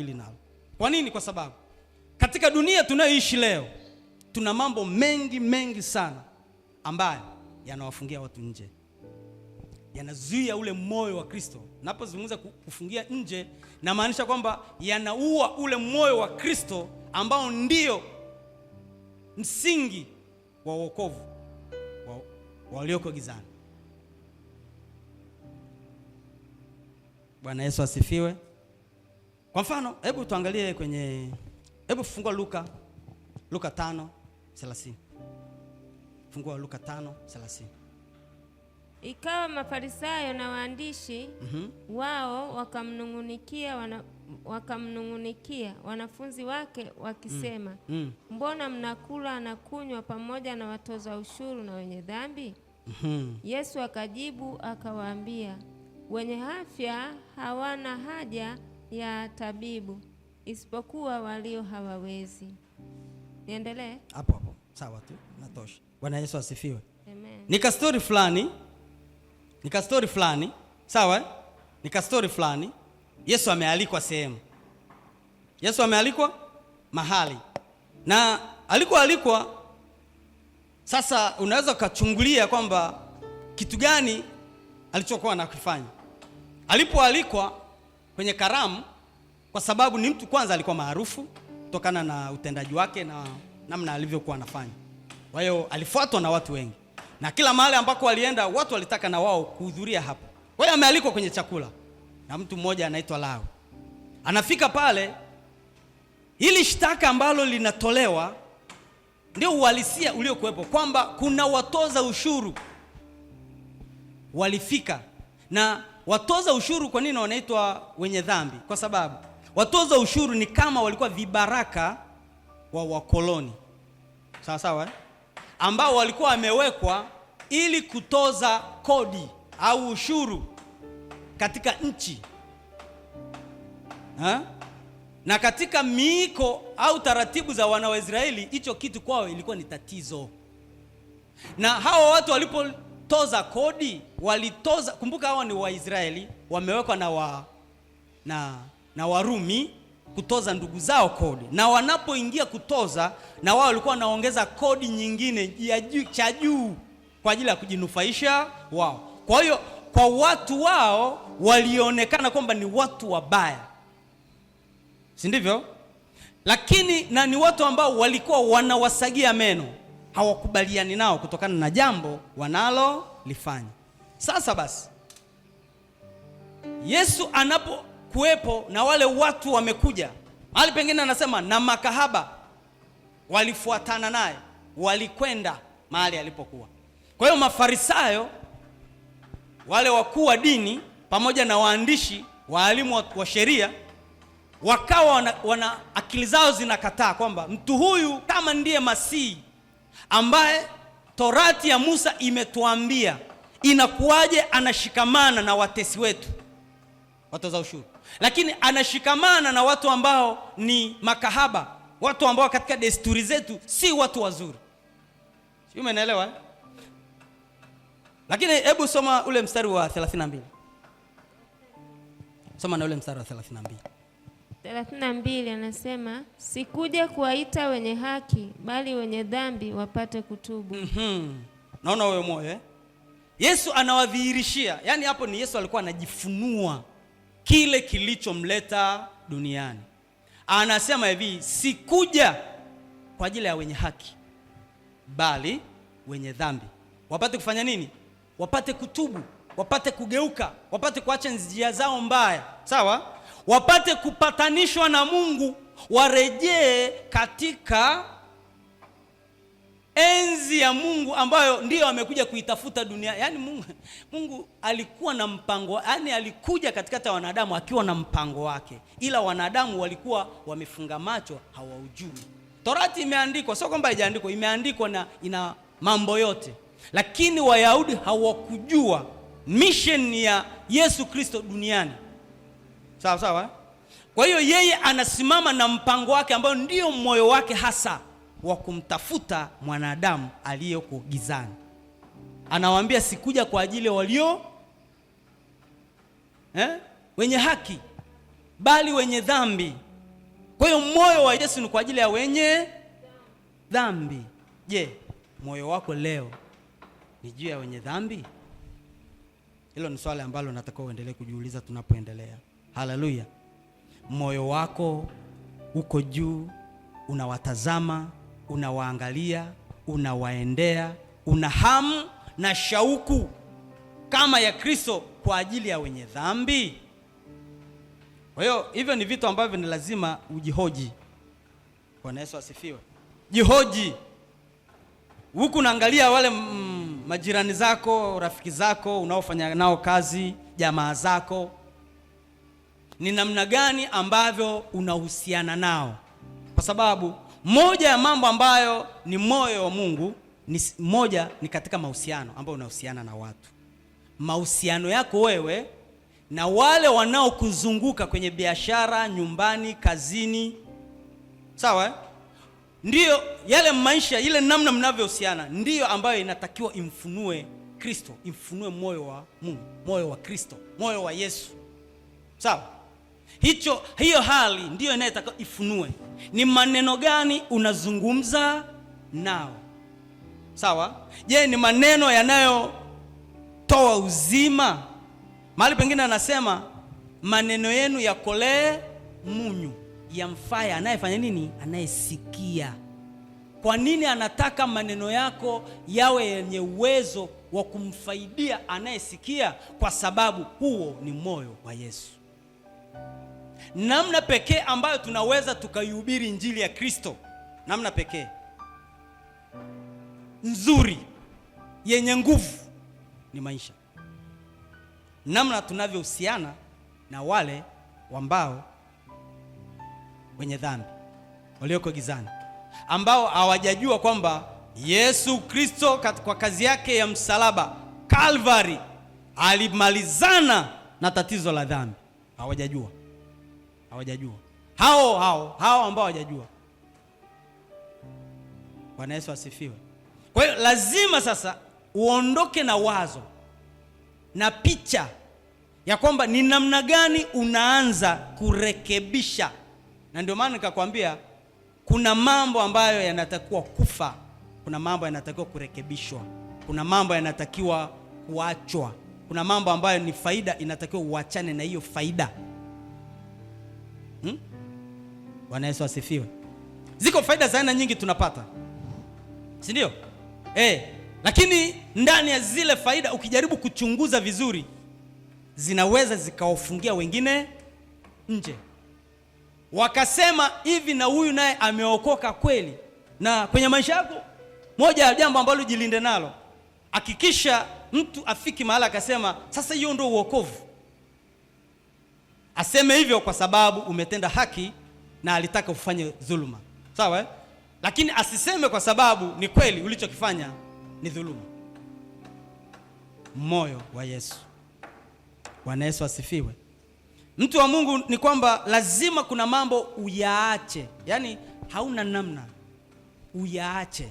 Kwa nini? Kwa sababu katika dunia tunayoishi leo tuna mambo mengi sana ambayo yanawafungia watu nje, yanazuia ule moyo wa Kristo. Napozungumza kufungia nje, na maanisha kwamba yanaua ule moyo wa Kristo ambao ndio msingi wa wokovu walioko gizani. Bwana Yesu asifiwe. Kwa mfano, hebu tuangalie hebu fungua Luka 5:30. Fungua Luka 5:30. Ikawa Mafarisayo na waandishi wao wakamnung'unikia wanafunzi wake wakisema, mbona mnakula na kunywa pamoja na watoza ushuru na wenye dhambi? Yesu akajibu akawaambia, wenye afya hawana haja ya tabibu, isipokuwa walio hawawezi. Niendelee? Hapo. Sawa tu, natosha. Bwana Yesu asifiwe. Amen. Nika story fulani, sawa? Nika story fulani. Yesu amealikwa sehemu. Yesu amealikwa mahali. Na alikuwa sasa unaweza ukachungulia kwamba kitu gani alichokuwa anakifanya. Alipoalikwa kwenye karamu, kwa sababu ni mtu kwanza alikuwa maarufu kutokana na utendaji wake na namna alivyokuwa anafanya. Kwa hiyo alifuatwa na watu wengi, na kila mahali ambako walienda watu walitaka na wao kuhudhuria hapo. Kwa hiyo amealikwa kwenye chakula na mtu mmoja anaitwa Lawi. Anafika pale, ili shtaka ambalo linatolewa ndio uhalisia uliokuwepo, kwamba kuna watoza ushuru walifika. Na watoza ushuru kwa nini wanaitwa wenye dhambi? Kwa sababu watoza ushuru ni kama walikuwa vibaraka wa wakoloni, sawa, ambao walikuwa wamewekwa ili kutoza kodi au ushuru katika nchi. Na katika miiko au taratibu za wana wa Israeli, hicho kitu kwao ilikuwa ni tatizo. Na hao watu walipotoza kodi, walitoza, kumbuka hao ni Waisraeli, wamewekwa na Warumi kutoza ndugu zao kodi, na wanapoingia kutoza, na wao walikuwa wanaongeza kodi nyingine ya cha juu kwa ajili ya kujinufaisha wao. Kwa hiyo kwa watu wao walionekana kwamba ni watu wabaya, si ndivyo? Lakini na ni watu ambao walikuwa wanawasagia meno, hawakubaliani nao kutokana na jambo wanalolifanya. Sasa basi, Yesu anapokuwepo na wale watu wamekuja mahali pengine, anasema na makahaba walifuatana naye, walikwenda mahali alipokuwa. Kwa hiyo Mafarisayo, wale wakuu wa dini pamoja na waandishi, waalimu wa sheria, wakawa wana akili zao zinakataa kwamba mtu huyu kama ndiye Masihi ambaye Torati ya Musa imetuambia, inakuwaje anashikamana na watesi wetu, watoza ushuru, lakini anashikamana na watu ambao ni makahaba, watu ambao katika desturi zetu si watu wazuri. Sio, umeelewa? Lakini hebu soma ule mstari wa 32. Soma na ule mstari wa 32. 32 anasema, sikuja kuwaita wenye haki, bali wenye dhambi wapate kutubu. Naona wewe moyo Yesu anawadhihirishia, yani hapo ni Yesu alikuwa anajifunua kile kilichomleta duniani. Anasema hivi, sikuja kwa ajili ya wenye haki, bali wenye dhambi wapate kufanya nini? Wapate kutubu, wapate kugeuka, wapate kuacha njia zao mbaya, sawa? Wapate kupatanishwa na Mungu warejee katika enzi ya Mungu ambayo ndiyo amekuja kuitafuta dunia. Yaani Mungu alikuwa na mpango, yaani alikuja katikati ya wanadamu akiwa na mpango wake, ila wanadamu walikuwa wamefunga macho, hawaujui. Torati imeandikwa, sio kwamba haijaandikwa, imeandikwa na ina mambo yote, lakini Wayahudi hawakujua mission ya Yesu Kristo duniani. Sawa sawa. Kwa hiyo yeye anasimama na mpango wake ambao ndio moyo wake hasa wa kumtafuta mwanadamu aliyeko gizani. Anawaambia sikuja kwa ajili ya walio wenye haki, bali wenye dhambi. Kwa hiyo moyo wa Yesu ni kwa ajili ya wenye dhambi. Je, moyo wako leo ni juu ya wenye dhambi? Hilo ni swali ambalo nataka uendelee kujiuliza tunapoendelea. Haleluya. Moyo wako uko juu, unawatazama, unawaangalia, unawaendea, una hamu na shauku kama ya Kristo kwa ajili ya wenye dhambi? Kwa hiyo hivyo ni vitu ambavyo ni lazima ujihoji. Bwana Yesu asifiwe. Jihoji. Huku naangalia wale majirani zako, rafiki zako unaofanya nao kazi, jamaa zako, ni namna gani ambavyo unahusiana nao? Kwa sababu moja ya mambo ambayo ni moyo wa Mungu ni katika mahusiano ambayo unahusiana na watu. Mahusiano yako wewe na wale wanaokuzunguka kwenye biashara, nyumbani, kazini. Sawa? Ndiyo yale maisha, ile namna mnavyohusiana ndiyo ambayo inatakiwa imfunue Kristo, imfunue moyo wa Mungu, moyo wa Kristo, moyo wa Yesu. Sawa? Hiyo hali ndiyo inayotaka ifunue. Ni maneno gani unazungumza nao? Sawa? Je, ni maneno yanayotoa uzima? Mahali pengine anasema maneno yenu yakolee munyu, yamfaye anayefanya nini? Anayesikia. Kwa nini anataka maneno yako yawe yenye uwezo wa kumfaidia anayesikia? Kwa sababu huo ni moyo wa Yesu. Namna pekee ambayo tunaweza tukaihubiri injili ya Kristo, namna pekee nzuri yenye nguvu ni maisha. Namna tunavyohusiana na wale ambao wenye dhambi, walioko gizani, ambao hawajajua kwamba Yesu Kristo kwa kazi yake ya msalaba Calvary alimalizana na tatizo la dhambi. Hawajajua. Hao ambao hawajajua. Bwana Yesu asifiwe. Kwa hiyo lazima sasa uondoke na wazo na picha ya kwamba ni namna gani unaanza kurekebisha. Na ndio maana nikakwambia kuna mambo ambayo yanatakiwa kufa, kuna mambo yanatakiwa kurekebishwa, kuna mambo yanatakiwa kuachwa, kuna mambo ambayo ni faida inatakiwa uachane na hiyo faida. Bwana Yesu asifiwe. Ziko faida za aina nyingi tunapata, si ndio? Lakini ndani ya zile faida ukijaribu kuchunguza vizuri, zinaweza zikawafungia wengine nje. Wakasema hivi, na huyu naye ameokoka kweli. Na kwenye maisha yako, moja ya jambo ambalo jilinde nalo, hakikisha mtu afiki mahali akasema sasa hiyo ndio uokovu. Aseme hivyo kwa sababu umetenda haki na alitaka ufanye dhuluma. Sawa? Lakini asiseme kwa sababu ni kweli ulichokifanya ni dhuluma. Moyo wa Yesu. Bwana Yesu asifiwe. Mtu wa Mungu ni kwamba lazima kuna mambo uyaache. Yaani hauna namna, uyaache.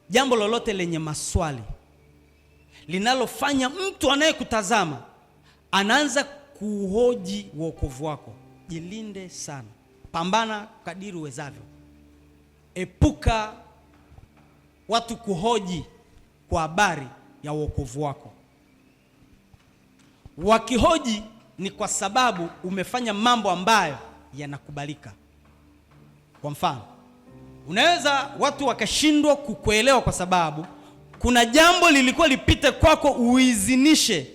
Jambo lolote lenye maswali linalofanya mtu anayekutazama anaanza kuhoji wokovu wako, jilinde sana. Pambana kadiri uwezavyo. Epuka watu kuhoji kwa habari ya wokovu wako. Wakihoji ni kwa sababu umefanya mambo ambayo yanakubalika. Kwa mfano, unaweza watu wakashindwa kukuelewa kwa sababu kuna jambo lilikuwa lipite kwako uizinishe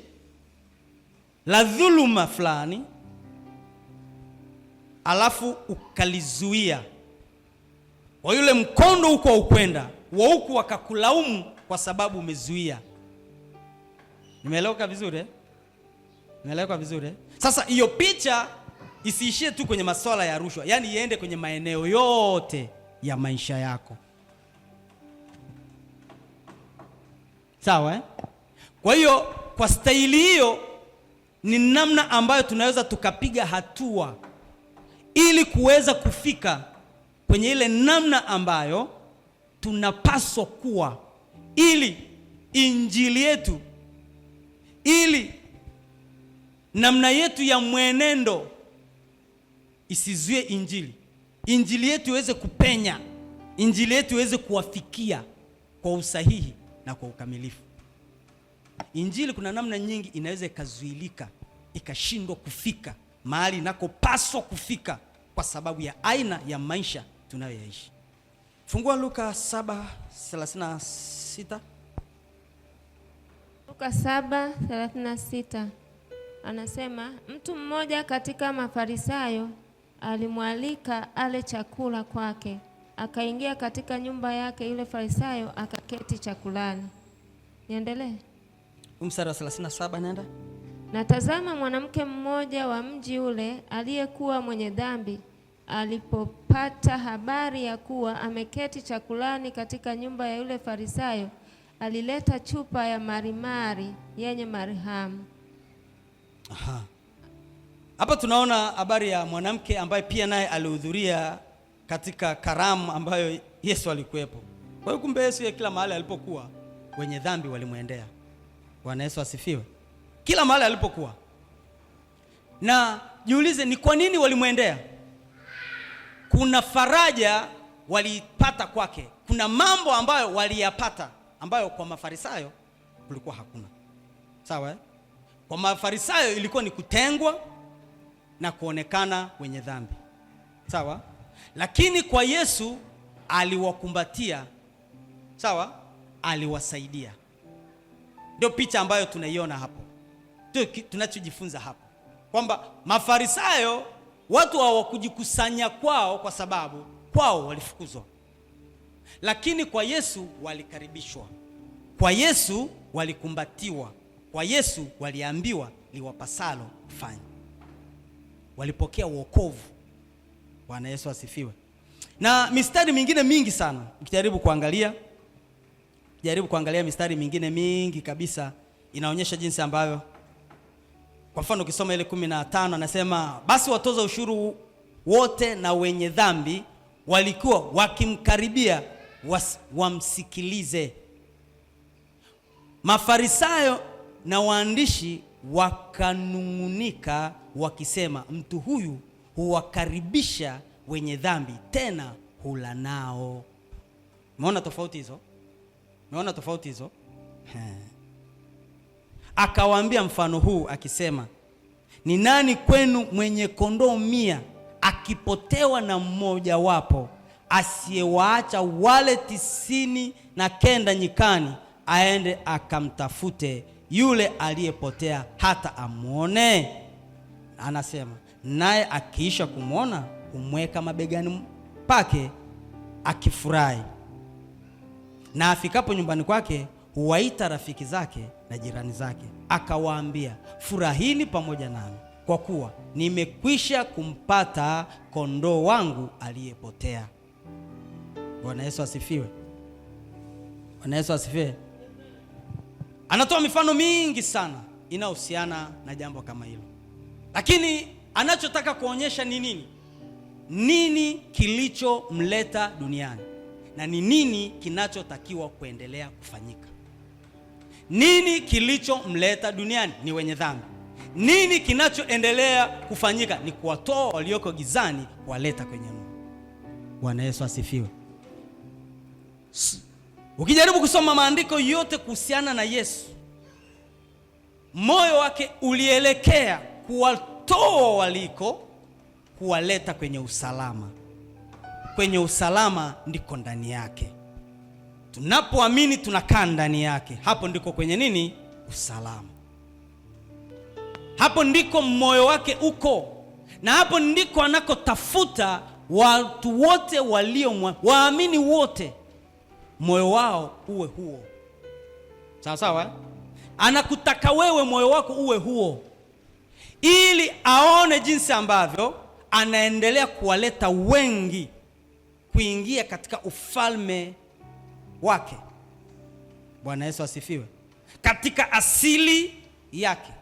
la dhuluma fulani, alafu ukalizuia, wa yule mkondo huko ukwenda, wa huku wakakulaumu kwa sababu umezuia. Nimeeleweka vizuri eh? Nimeeleweka vizuri eh? Sasa hiyo picha isiishie tu kwenye masuala ya rushwa, yaani iende kwenye maeneo yote ya maisha yako. Sawa eh? Kwa hiyo kwa staili hiyo ni namna ambayo tunaweza tukapiga hatua ili kuweza kufika kwenye ile namna ambayo tunapaswa kuwa, ili injili yetu, ili namna yetu ya mwenendo isizuie injili. Injili yetu iweze kupenya, injili yetu iweze kuwafikia kwa usahihi na kwa ukamilifu. Injili kuna namna nyingi inaweza ikazuilika, ikashindwa kufika mahali inakopaswa kufika kwa sababu ya aina ya maisha tunayoishi. Fungua Luka 7:36. Luka 7:36 anasema, mtu mmoja katika Mafarisayo alimwalika ale chakula kwake. Akaingia katika nyumba yake yule Farisayo, akaketi chakulani. Niendelee? Mstari wa 37 nenda. Na tazama, mwanamke mmoja wa mji ule aliyekuwa mwenye dhambi alipopata habari ya kuwa ameketi chakulani katika nyumba ya yule Farisayo, alileta chupa ya marimari yenye marhamu. Aha. Hapa tunaona habari ya mwanamke ambaye pia naye alihudhuria katika karamu ambayo Yesu alikuwepo. Kwa hiyo kumbe Yesu kila mahali alipokuwa wenye dhambi walimwendea. Bwana Yesu asifiwe. Kila mahali alipokuwa. Na jiulize ni kwa nini walimwendea? Kuna faraja walipata kwake. Kuna mambo ambayo waliyapata ambayo kwa Mafarisayo kulikuwa hakuna. Sawa eh? Kwa Mafarisayo ilikuwa ni kutengwa na kuonekana wenye dhambi. Sawa? Lakini kwa Yesu aliwakumbatia. Sawa? Aliwasaidia. Ndio picha ambayo tunaiona hapo. Ndio tunachojifunza hapo. Kwamba Mafarisayo watu hawakujikusanya kwao kwa sababu kwao walifukuzwa. Lakini kwa Yesu walikaribishwa. Kwa Yesu walikumbatiwa. Kwa Yesu waliambiwa liwapasalo kufanya. Walipokea wokovu. Bwana Yesu asifiwe. Na mistari mingine mingi sana, ukijaribu kuangalia mistari mingine mingi kabisa inaonyesha jinsi ambavyo, kwa mfano ukisoma ile 15 anasema, basi watoza ushuru wote na wenye dhambi walikuwa wakimkaribia wamsikilize. Mafarisayo na waandishi wakanung'unika wakisema, mtu huyu huwakaribisha wenye dhambi, tena hula nao. Umeona tofauti hizo? Akawaambia mfano huu akisema, ni nani kwenu mwenye kondoo 100 akipotewa na mmoja wapo, asiyewaacha wale 99 nyikani, aende akamtafute yule aliyepotea hata amuone? Anasema, naye akiisha kumwona humweka mabegani pake akifurahi, na afikapo nyumbani kwake huwaita rafiki zake na jirani zake, akawaambia, furahini pamoja nami, kwa kuwa nimekwisha kumpata kondoo wangu aliyepotea. Bwana Yesu asifiwe. Bwana Yesu asifiwe. Anatoa mifano mingi sana inayohusiana na jambo kama hilo, lakini anachotaka kuonyesha ni nini? Nini kilichomleta duniani na ni nini kinachotakiwa kuendelea kufanyika. Nini kilichomleta duniani? Ni wenye dhambi. Nini kinachoendelea kufanyika? Ni kuwatoa walioko gizani kuwaleta kwenye nuru. Bwana Yesu asifiwe. Ukijaribu kusoma maandiko yote kuhusiana na Yesu, moyo wake ulielekea kuwatoa waliko kuwaleta kwenye usalama. Kwenye usalama ndiko ndani yake. Tunapoamini tunakaa ndani yake, hapo ndiko kwenye nini? Usalama. Hapo ndiko moyo wake uko. na hapo ndiko anakotafuta watu wote waamini wote, moyo wao uwe huo. Sawa sawa? Anakutaka wewe moyo wako uwe huo, ili aone jinsi ambavyo anaendelea kuwaleta wengi kuingia katika ufalme wake. Bwana Yesu asifiwe. Katika asili yake,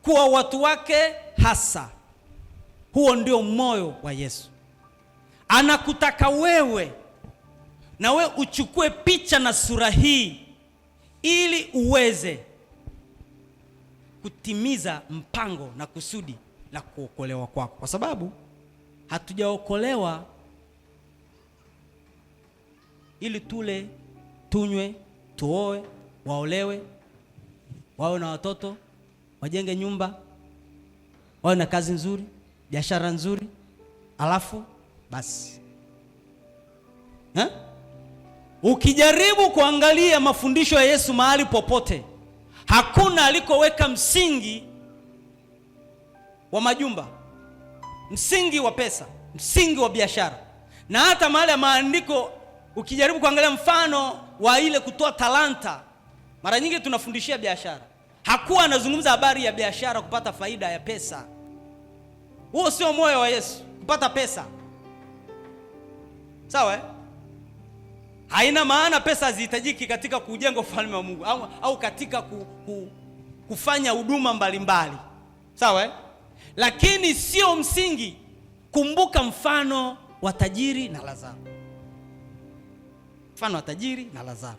kuwa watu wake hasa. Huo ndio moyo wa Yesu. Anakutaka wewe na wewe uchukue picha na sura hii, ili uweze kutimiza mpango na kusudi la kuokolewa kwako, kwa sababu hatujaokolewa ili tule, tunywe, tuoe, waolewe, wawe na watoto, wajenge nyumba, wawe na kazi nzuri, biashara nzuri, alafu basi. Ukijaribu kuangalia mafundisho ya Yesu mahali popote, hakuna alikoweka msingi wa majumba, msingi wa pesa, msingi wa biashara. Na hata mahali ya maandiko ukijaribu kuangalia mfano wa ile kutoa talanta, mara nyingi tunafundishia biashara. Hakuwa anazungumza habari ya biashara, kupata faida ya pesa. Huo sio moyo wa Yesu, kupata pesa. Sawa? Haina maana pesa hazihitajiki katika kujenga ufalme wa Mungu au katika kufanya huduma mbalimbali. Sawa? Lakini sio msingi. Kumbuka mfano wa tajiri na Lazaro. Mfano wa tajiri na Lazaro.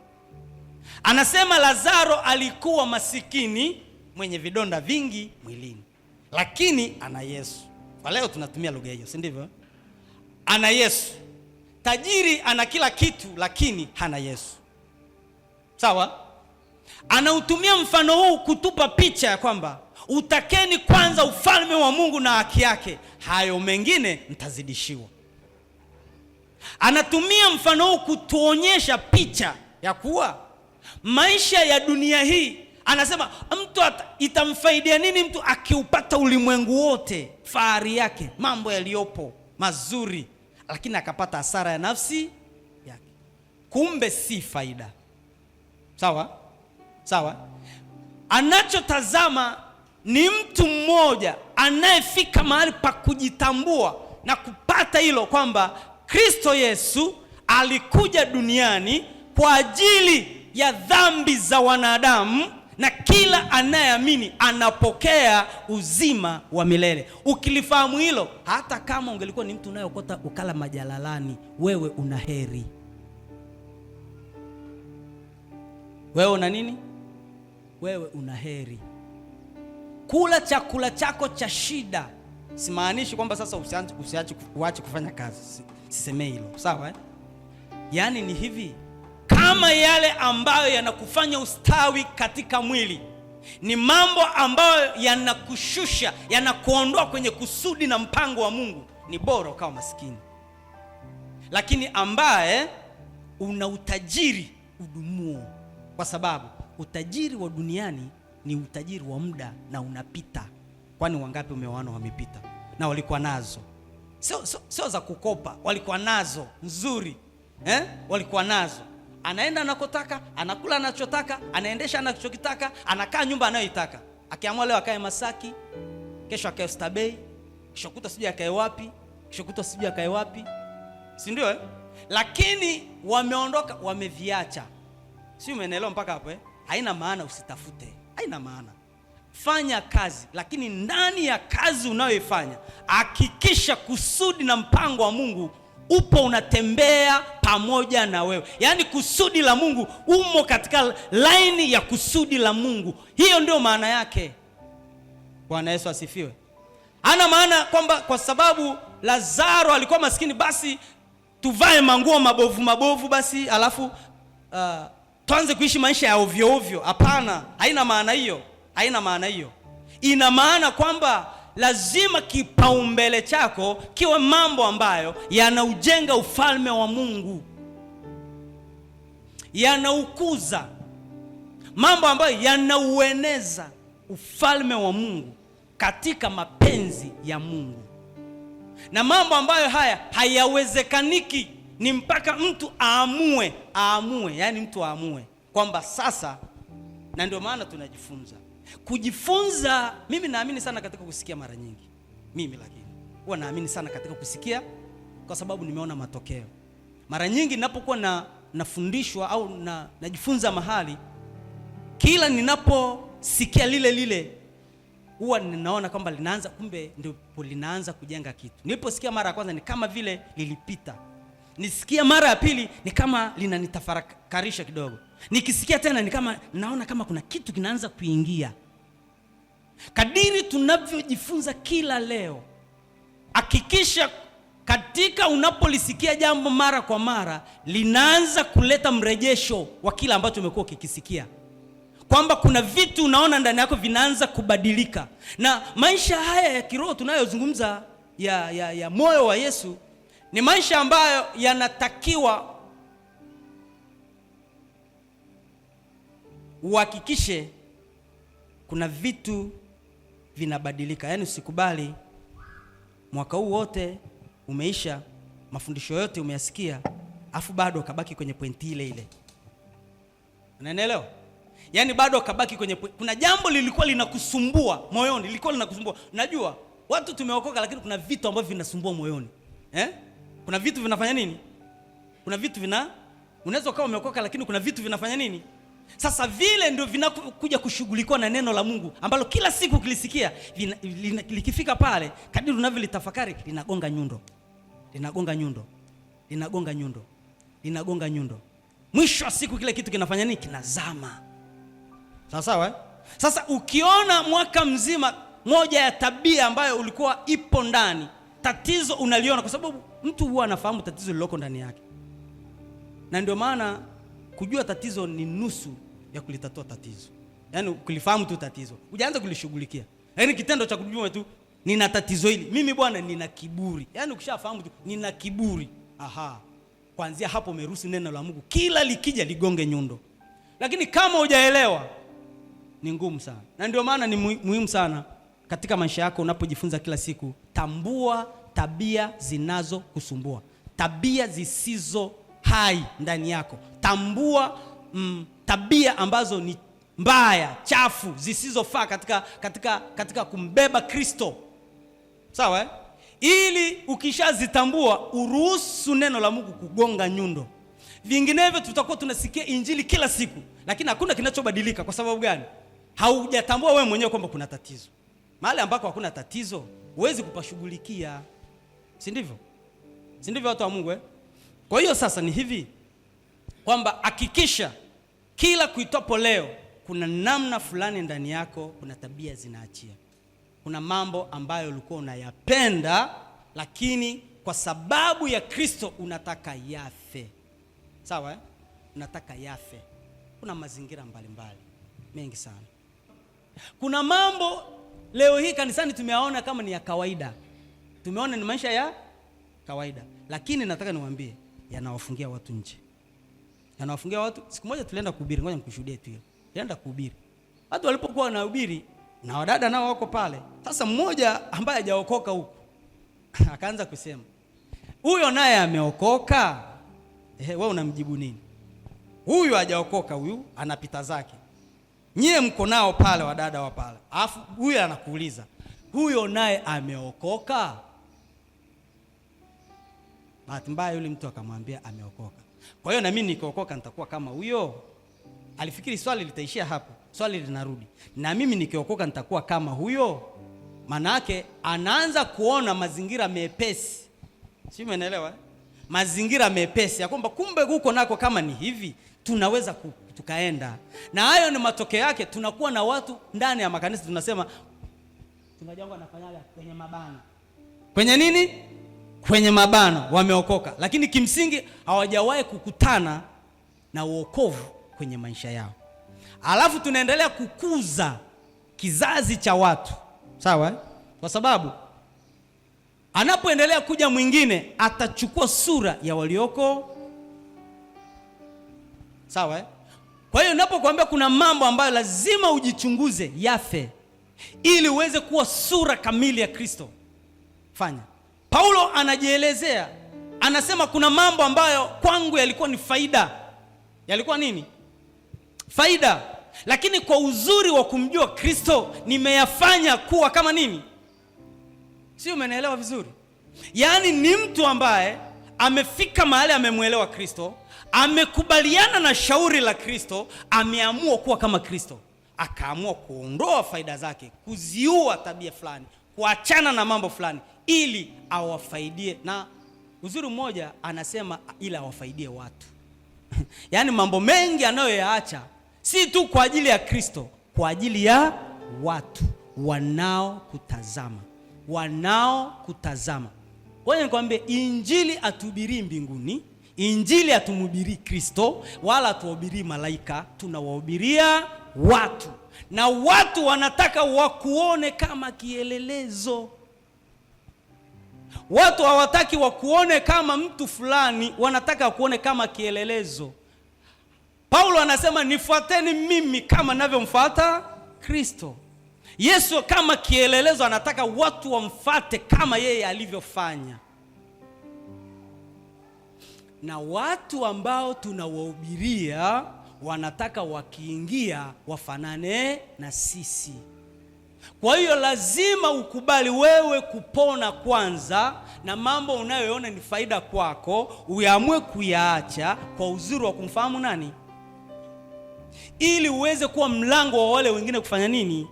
Anasema Lazaro alikuwa masikini, mwenye vidonda vingi mwilini, lakini ana Yesu. Kwa leo tunatumia lugha hiyo, si ndivyo? Ana Yesu. Tajiri ana kila kitu, lakini hana Yesu. Sawa? Anautumia mfano huu kutupa picha ya kwamba utakeni kwanza ufalme wa Mungu na haki yake, hayo mengine mtazidishiwa. Anatumia mfano huu kutuonyesha picha ya kuwa maisha ya dunia hii, anasema mtu itamfaidia nini mtu akiupata ulimwengu wote, fahari yake, mambo yaliyopo mazuri, lakini akapata hasara ya nafsi yake. Kumbe si faida. Sawa? Sawa? Anachotazama ni mtu mmoja anayefika mahali pa kujitambua na kupata hilo kwamba Kristo Yesu alikuja duniani kwa ajili ya dhambi za wanadamu, na kila anayeamini anapokea uzima wa milele. Ukilifahamu hilo, hata kama ungelikuwa ni mtu unayokota ukala majalalani, wewe una heri. Wewe una nini? Wewe una heri. Kula chakula chako cha shida. Simaanishi kwamba sasa uache kufanya kazi. Sisemei hilo. Sawa? Yaani ni hivi, kama yale ambayo yanakufanya ustawi katika mwili ni mambo ambayo yanakushusha, yanakuondoa kwenye kusudi na mpango wa Mungu, ni bora ukawa maskini. Lakini ambaye una utajiri udumuo, kwa sababu utajiri wa duniani ni utajiri wa muda na unapita. Kwani wangapi umewaona wamepita na walikuwa nazo? Sio za kukopa, walikuwa nazo nzuri. Walikuwa nazo. Anaenda anakotaka, anakula anachotaka, anaendesha anachokitaka, anakaa nyumba anayoitaka. Akiamua leo akae Masaki, kesho akae Oysterbay, kesho kutwa sijui akae wapi, kesho kutwa sijui akae wapi. Si ndio? Lakini wameondoka, wameviacha. Si umeelewa mpaka hapo? Haina maana usitafute. Haina maana. Fanya kazi, lakini ndani ya kazi unayoifanya hakikisha kusudi na mpango wa Mungu upo unatembea pamoja na wewe. Yaani kusudi la Mungu umo katika laini ya kusudi la Mungu. Hiyo ndio maana yake. Bwana Yesu asifiwe. Hana maana kwamba kwa sababu Lazaro alikuwa maskini basi tuvae manguo mabovu basi alafu tuanze kuishi maisha ya ovyo ovyo. Hapana, haina maana hiyo. Haina maana hiyo. Ina maana kwamba lazima kipaumbele chako kiwe mambo ambayo yanaujenga ufalme wa Mungu, yanaukuza, mambo ambayo yanaueneza ufalme wa Mungu. katika mapenzi ya Mungu, na mambo ambayo haya hayawezekaniki ni mpaka mtu aamue, yani mtu aamue kwamba sasa. Na ndio maana tunajifunza kujifunza. Mimi naamini sana katika kusikia mara nyingi, lakini huwa naamini sana katika kusikia kwa sababu nimeona matokeo. Mara nyingi ninapokuwa nafundishwa au najifunza mahali, kila ninaposikia lile huwa ninaona kwamba linaanza, kumbe ndipo linaanza kujenga kitu. Niliposikia mara ya kwanza ni kama vile lilipita. Nisikia mara ya pili ni kama linanitafakarisha kidogo. Nikisikia tena ni kama naona kama kuna kitu kinaanza kuingia. Kadiri tunavyojifunza kila leo, hakikisha katika unapolisikia jambo mara kwa mara, linaanza kuleta mrejesho wa kila ambacho umekuwa ukikisikia, kwamba kuna vitu unaona ndani yako vinaanza kubadilika. Na maisha haya ya kiroho tunayozungumza ya moyo wa Yesu ni maisha ambayo yanatakiwa uhakikishe kuna vitu vinabadilika. Yaani usikubali mwaka huu wote umeisha, mafundisho yote umeyasikia, afu bado kabaki kwenye pointi ile. Unaelewa? Yaani bado kabaki kwenye kuna jambo lilikuwa linakusumbua moyoni, lilikuwa linakusumbua. Najua watu tumeokoka, lakini kuna vitu ambavyo vinasumbua moyoni. Kuna vitu vinafanya nini? Kuna vitu unaweza ukawa umeokoka, lakini kuna vitu vinafanya nini? Sasa vile ndio vinakuja kushughulikiwa na neno la Mungu, ambalo kila siku ukilisikia likifika pale, kadiri unavyolitafakari linagonga nyundo. Mwisho wa siku kile kitu kinafanya nini? Kinazama. Sawa? Sasa ukiona mwaka mzima moja ya tabia ambayo ulikuwa ipo ndani, tatizo unaliona, kwa sababu mtu huwa anafahamu tatizo liloko ndani yake. Na ndio maana kujua tatizo ni nusu ya kulitatua tatizo. Yaani kulifahamu tu tatizo, hujaanza kulishughulikia. Yaani kitendo cha kujua tu nina tatizo hili, mimi bwana nina kiburi. Yaani ukishafahamu tu nina kiburi, kuanzia hapo umeruhusu neno la Mungu kila likija ligonge nyundo. Lakini kama hujaelewa ni ngumu sana. Na ndio maana ni muhimu sana katika maisha yako unapojifunza kila siku, tambua tabia zinazokusumbua, tabia zisizo hai ndani yako. Tambua tabia ambazo ni mbaya, chafu, zisizofaa katika kumbeba Kristo. Sawa? Ili ukishazitambua uruhusu neno la Mungu kugonga nyundo. Vinginevyo tutakuwa tunasikia injili kila siku, lakini hakuna kinachobadilika. Kwa sababu gani? Haujatambua wewe mwenyewe kwamba kuna tatizo. Mahali ambako hakuna tatizo huwezi kupashughulikia. Si ndivyo? Si ndivyo watu wa Mungu? Kwa hiyo sasa ni hivi kwamba hakikisha kila kuitopo leo kuna namna fulani ndani yako, kuna tabia zinaachia. Kuna mambo ambayo ulikuwa unayapenda, lakini kwa sababu ya Kristo unataka yafe. Sawa? Unataka yafe. Kuna mazingira mbalimbali mengi sana. Kuna mambo leo hii kanisani tumeyaona kama ni ya kawaida. Tumeona ni maisha ya kawaida, lakini nataka niwaambie yanawafungia watu nje. Yanawafungia watu. Siku moja tulienda kuhubiri, ngoja nikushuhudie tu hiyo. Tulienda kuhubiri. Watu walipokuwa wanahubiri na wadada nao wako pale. Sasa mmoja ambaye hajaokoka huko akaanza kusema, "Huyo naye ameokoka." Wewe unamjibu nini? Huyu hajaokoka, huyu anapita zake. Nyie mko nao pale wadada wa pale. Alafu huyu anakuuliza, "Huyo naye ameokoka?" Bahati mbaya yule mtu akamwambia ameokoka. Kwa hiyo na mimi nikiokoka nitakuwa kama huyo? Alifikiri swali litaishia hapo. Swali linarudi, na mimi nikiokoka nitakuwa kama huyo? Maana yake anaanza kuona mazingira mepesi. Si umeelewa? Mazingira mepesi ya kwamba kumbe huko nako kama ni hivi tunaweza tukaenda. Na hayo ni matokeo yake. Tunakuwa na watu ndani ya makanisa tunasema tunajangwa nafanyaga kwenye mabano. Kwenye nini? Kwenye mabano wameokoka, lakini kimsingi hawajawahi kukutana na uokovu kwenye maisha yao. Alafu tunaendelea kukuza kizazi cha watu. Sawa? Kwa sababu anapoendelea kuja mwingine atachukua sura ya walioko. Sawa? Kwa hiyo ninapokuambia kuna mambo ambayo lazima ujichunguze yafe, ili uweze kuwa sura kamili ya Kristo. Fanya. Paulo anajielezea, anasema kuna mambo ambayo kwangu yalikuwa ni faida. Yalikuwa nini? Faida. Lakini kwa uzuri wa kumjua Kristo nimeyafanya kuwa kama nini? Sio, umenielewa vizuri? Yaani ni mtu ambaye amefika mahali amemwelewa Kristo, amekubaliana na shauri la Kristo, ameamua kuwa kama Kristo. Akaamua kuondoa faida zake, kuziua tabia fulani, kuachana na mambo fulani ili awafaidie. Na uzuri mmoja anasema ili awafaidie watu. Yaani mambo mengi anayoyaacha si tu kwa ajili ya Kristo, kwa ajili ya watu wanaokutazama. Wewe nikwambie, injili atuhubiri mbinguni, injili atumhubiri Kristo, wala atuhubiri malaika, tunawahubiria watu. Na watu wanataka wakuone kama kielelezo. Watu hawataki wakuone kama mtu fulani, wanataka wakuone kama kielelezo. Paulo anasema nifuateni mimi kama ninavyomfuata Kristo. Yesu kama kielelezo anataka watu wamfuate kama yeye alivyofanya. Na watu ambao tunawahubiria wanataka wakiingia wafanane na sisi. Kwa hiyo lazima ukubali wewe kupona kwanza, na mambo unayoona ni faida kwako uamue kuyaacha kwa uzuri wa kumfahamu nani, ili uweze kuwa mlango wa wale wengine kufanya nini?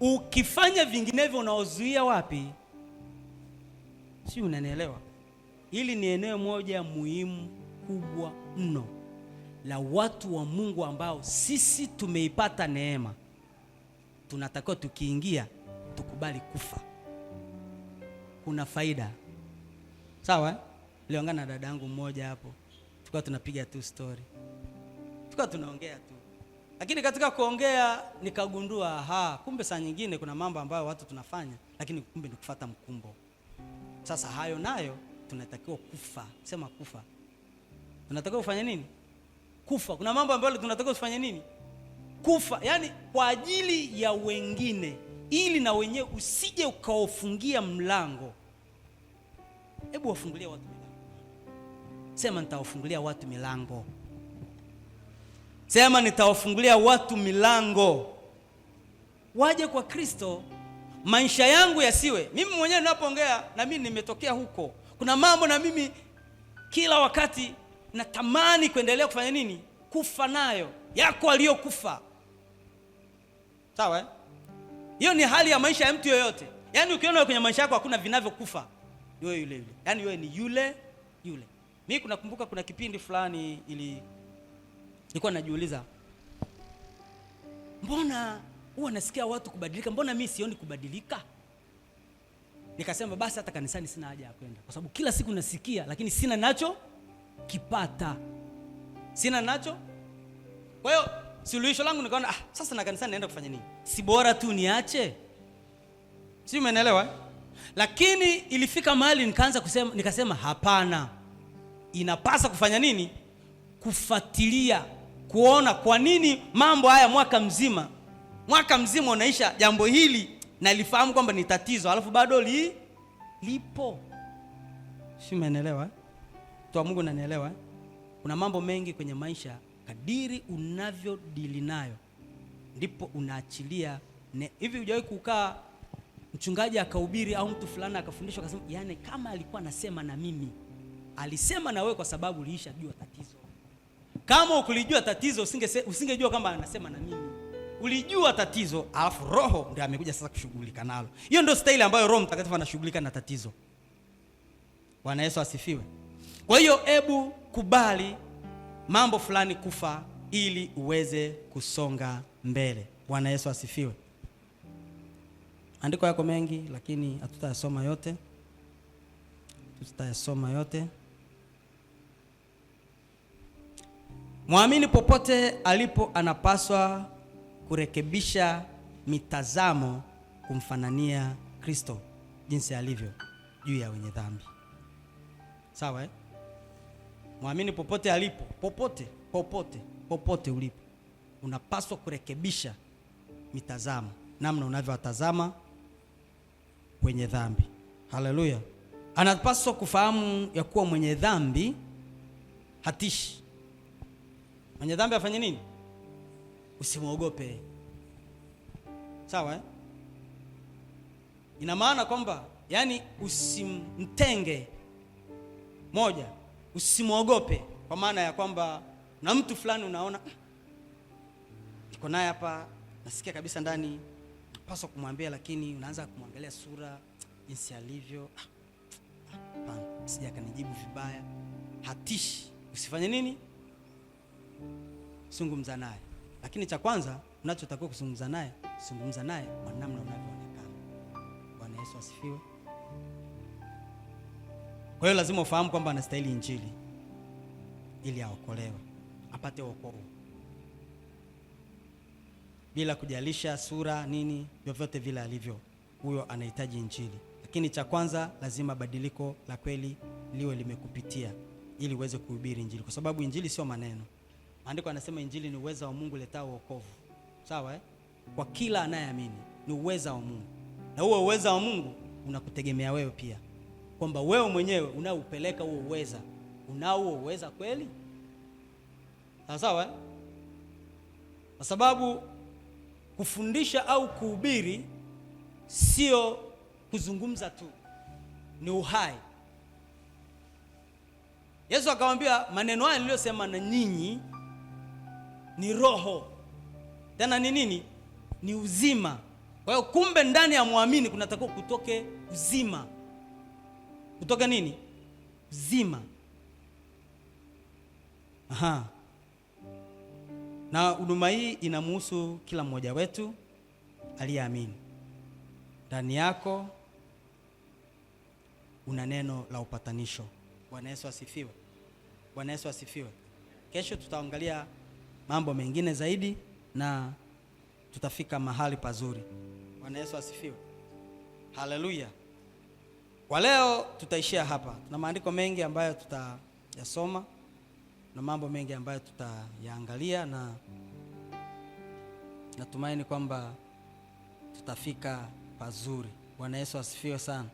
Ukifanya vinginevyo unaozuia wapi? Si unanielewa? Hili ni eneo moja muhimu kubwa mno la watu wa Mungu ambao sisi tumeipata neema. Tunatakiwa tukiingia tukubali kufa. Kuna faida. Sawa? Niliongea na dada yangu mmoja hapo. Tulikuwa tunapiga tu story. Tulikuwa tunaongea tu. Lakini katika kuongea nikagundua, kumbe saa nyingine kuna mambo ambayo watu tunafanya, lakini kumbe ni kufuata mkumbo. Sasa hayo nayo tunatakiwa kufa. Sema kufa. Tunatakiwa kufanya nini? Kufa. Kuna mambo ambayo tunatakiwa kufanya nini? Kufa. Yaani kwa ajili ya wengine, ili na wenyewe usije ukaofungia mlango. Hebu wafungulie watu milango. Sema nitawafungulia watu milango. Sema nitawafungulia watu milango. Waje kwa Kristo. Maisha yangu yasiwe. Mimi mwenyewe ninapoongea, na mimi nimetokea huko. Kuna mambo na mimi kila wakati natamani kuendelea kufanya nini? Kufa nayo. Yako aliyokufa. Sawa? Hiyo ni hali ya maisha ya mtu yoyote. Yaani ukiona kwenye maisha yako hakuna vinavyokufa, ni wewe yule yule. Yaani wewe ni yule yule. Mimi kunakumbuka kuna kipindi fulani nilikuwa najiuliza, mbona huwa nasikia watu kubadilika, mbona mimi sioni kubadilika? Nikasema basi hata kanisani sina haja ya kwenda, kwa sababu kila siku nasikia lakini sina nacho kipata. Sina nacho. Kwa hiyo suluhisho langu nikaona, sasa na kanisani naenda kufanya nini? Si bora tu niache? Si umeelewa? Lakini ilifika mahali nikasema hapana. Inapasa kufanya nini? Kufuatilia, kuona kwa nini mambo haya mwaka mzima unaisha jambo hili na lifahamu kwamba ni tatizo, alafu bado lipo. Si umeelewa? Toa Mungu unanielewa? Kuna mambo mengi kwenye maisha, kadiri unavyodili nayo ndipo unaachilia. Hivi hujawahi kukaa mchungaji akahubiri au mtu fulani akafundishwa akasema, yani kama alikuwa anasema na mimi, alisema na wewe kwa sababu ulishajua tatizo. Kama ukulijua tatizo usingejua kama anasema na mimi. Ulijua tatizo, alafu Roho ndio amekuja sasa kushughulika nalo. Hiyo ndio staili ambayo Roho Mtakatifu anashughulika na tatizo. Bwana Yesu asifiwe. Kwa hiyo hebu kubali mambo fulani kufa ili uweze kusonga mbele. Bwana Yesu asifiwe. Andiko yako mengi lakini hatutayasoma yote. Muamini popote alipo anapaswa kurekebisha mitazamo kumfanania Kristo jinsi alivyo juu ya wenye dhambi. Sawa? Muamini popote alipo, popote ulipo, unapaswa kurekebisha mitazamo namna unavyowatazama wenye dhambi. Haleluya. Anapaswa kufahamu ya kuwa mwenye dhambi hatishi. Mwenye dhambi afanye nini? Usimwogope. Sawa, eh? Ina maana kwamba yani usimtenge. Moja, usimwogope, kwa maana ya kwamba na mtu fulani unaona niko naye hapa, nasikia kabisa ndani napaswa kumwambia, lakini unaanza kumwangalia sura jinsi alivyo, hapana, sija kanijibu vibaya. Hatishi. Usifanye nini? Zungumza naye. Lakini cha kwanza unachotakiwa kuzungumza naye, zungumza naye kwa namna unavyoonekana. Bwana Yesu asifiwe. Kwa hiyo lazima ufahamu kwamba anastahili injili ili aokolewe, apate wokovu, bila kujalisha sura nini, vyovyote vile alivyo, huyo anahitaji injili. Lakini cha kwanza lazima badiliko la kweli liwe limekupitia ili uweze kuhubiri injili, kwa sababu injili sio maneno. Maandiko anasema injili ni uweza wa Mungu letao wokovu. Sawa, eh? Kwa kila anayeamini ni uweza wa Mungu, na huo uweza wa Mungu unakutegemea wewe pia, kwamba wewe mwenyewe unaupeleka huo uweza. Unao huo uweza kweli? Sawa, eh? Kwa sababu kufundisha au kuhubiri sio kuzungumza tu, ni uhai. Yesu akamwambia, maneno haya niliyosema na nyinyi ni roho, tena ni nini? Ni uzima. Kwa hiyo kumbe ndani ya muamini kunatakiwa kutoke uzima. Kutoke nini? Uzima. Aha. Na huduma hii inamhusu kila mmoja wetu aliyeamini. Ndani yako una neno la upatanisho. Bwana Yesu asifiwe. Bwana Yesu asifiwe. Kesho tutaangalia mambo mengine zaidi na tutafika mahali pazuri. Bwana Yesu asifiwe. Haleluya. Kwa leo tutaishia hapa. Tuna maandiko mengi ambayo tutayasoma na mambo mengi ambayo tutayaangalia, na natumaini kwamba tutafika pazuri. Bwana Yesu asifiwe sana.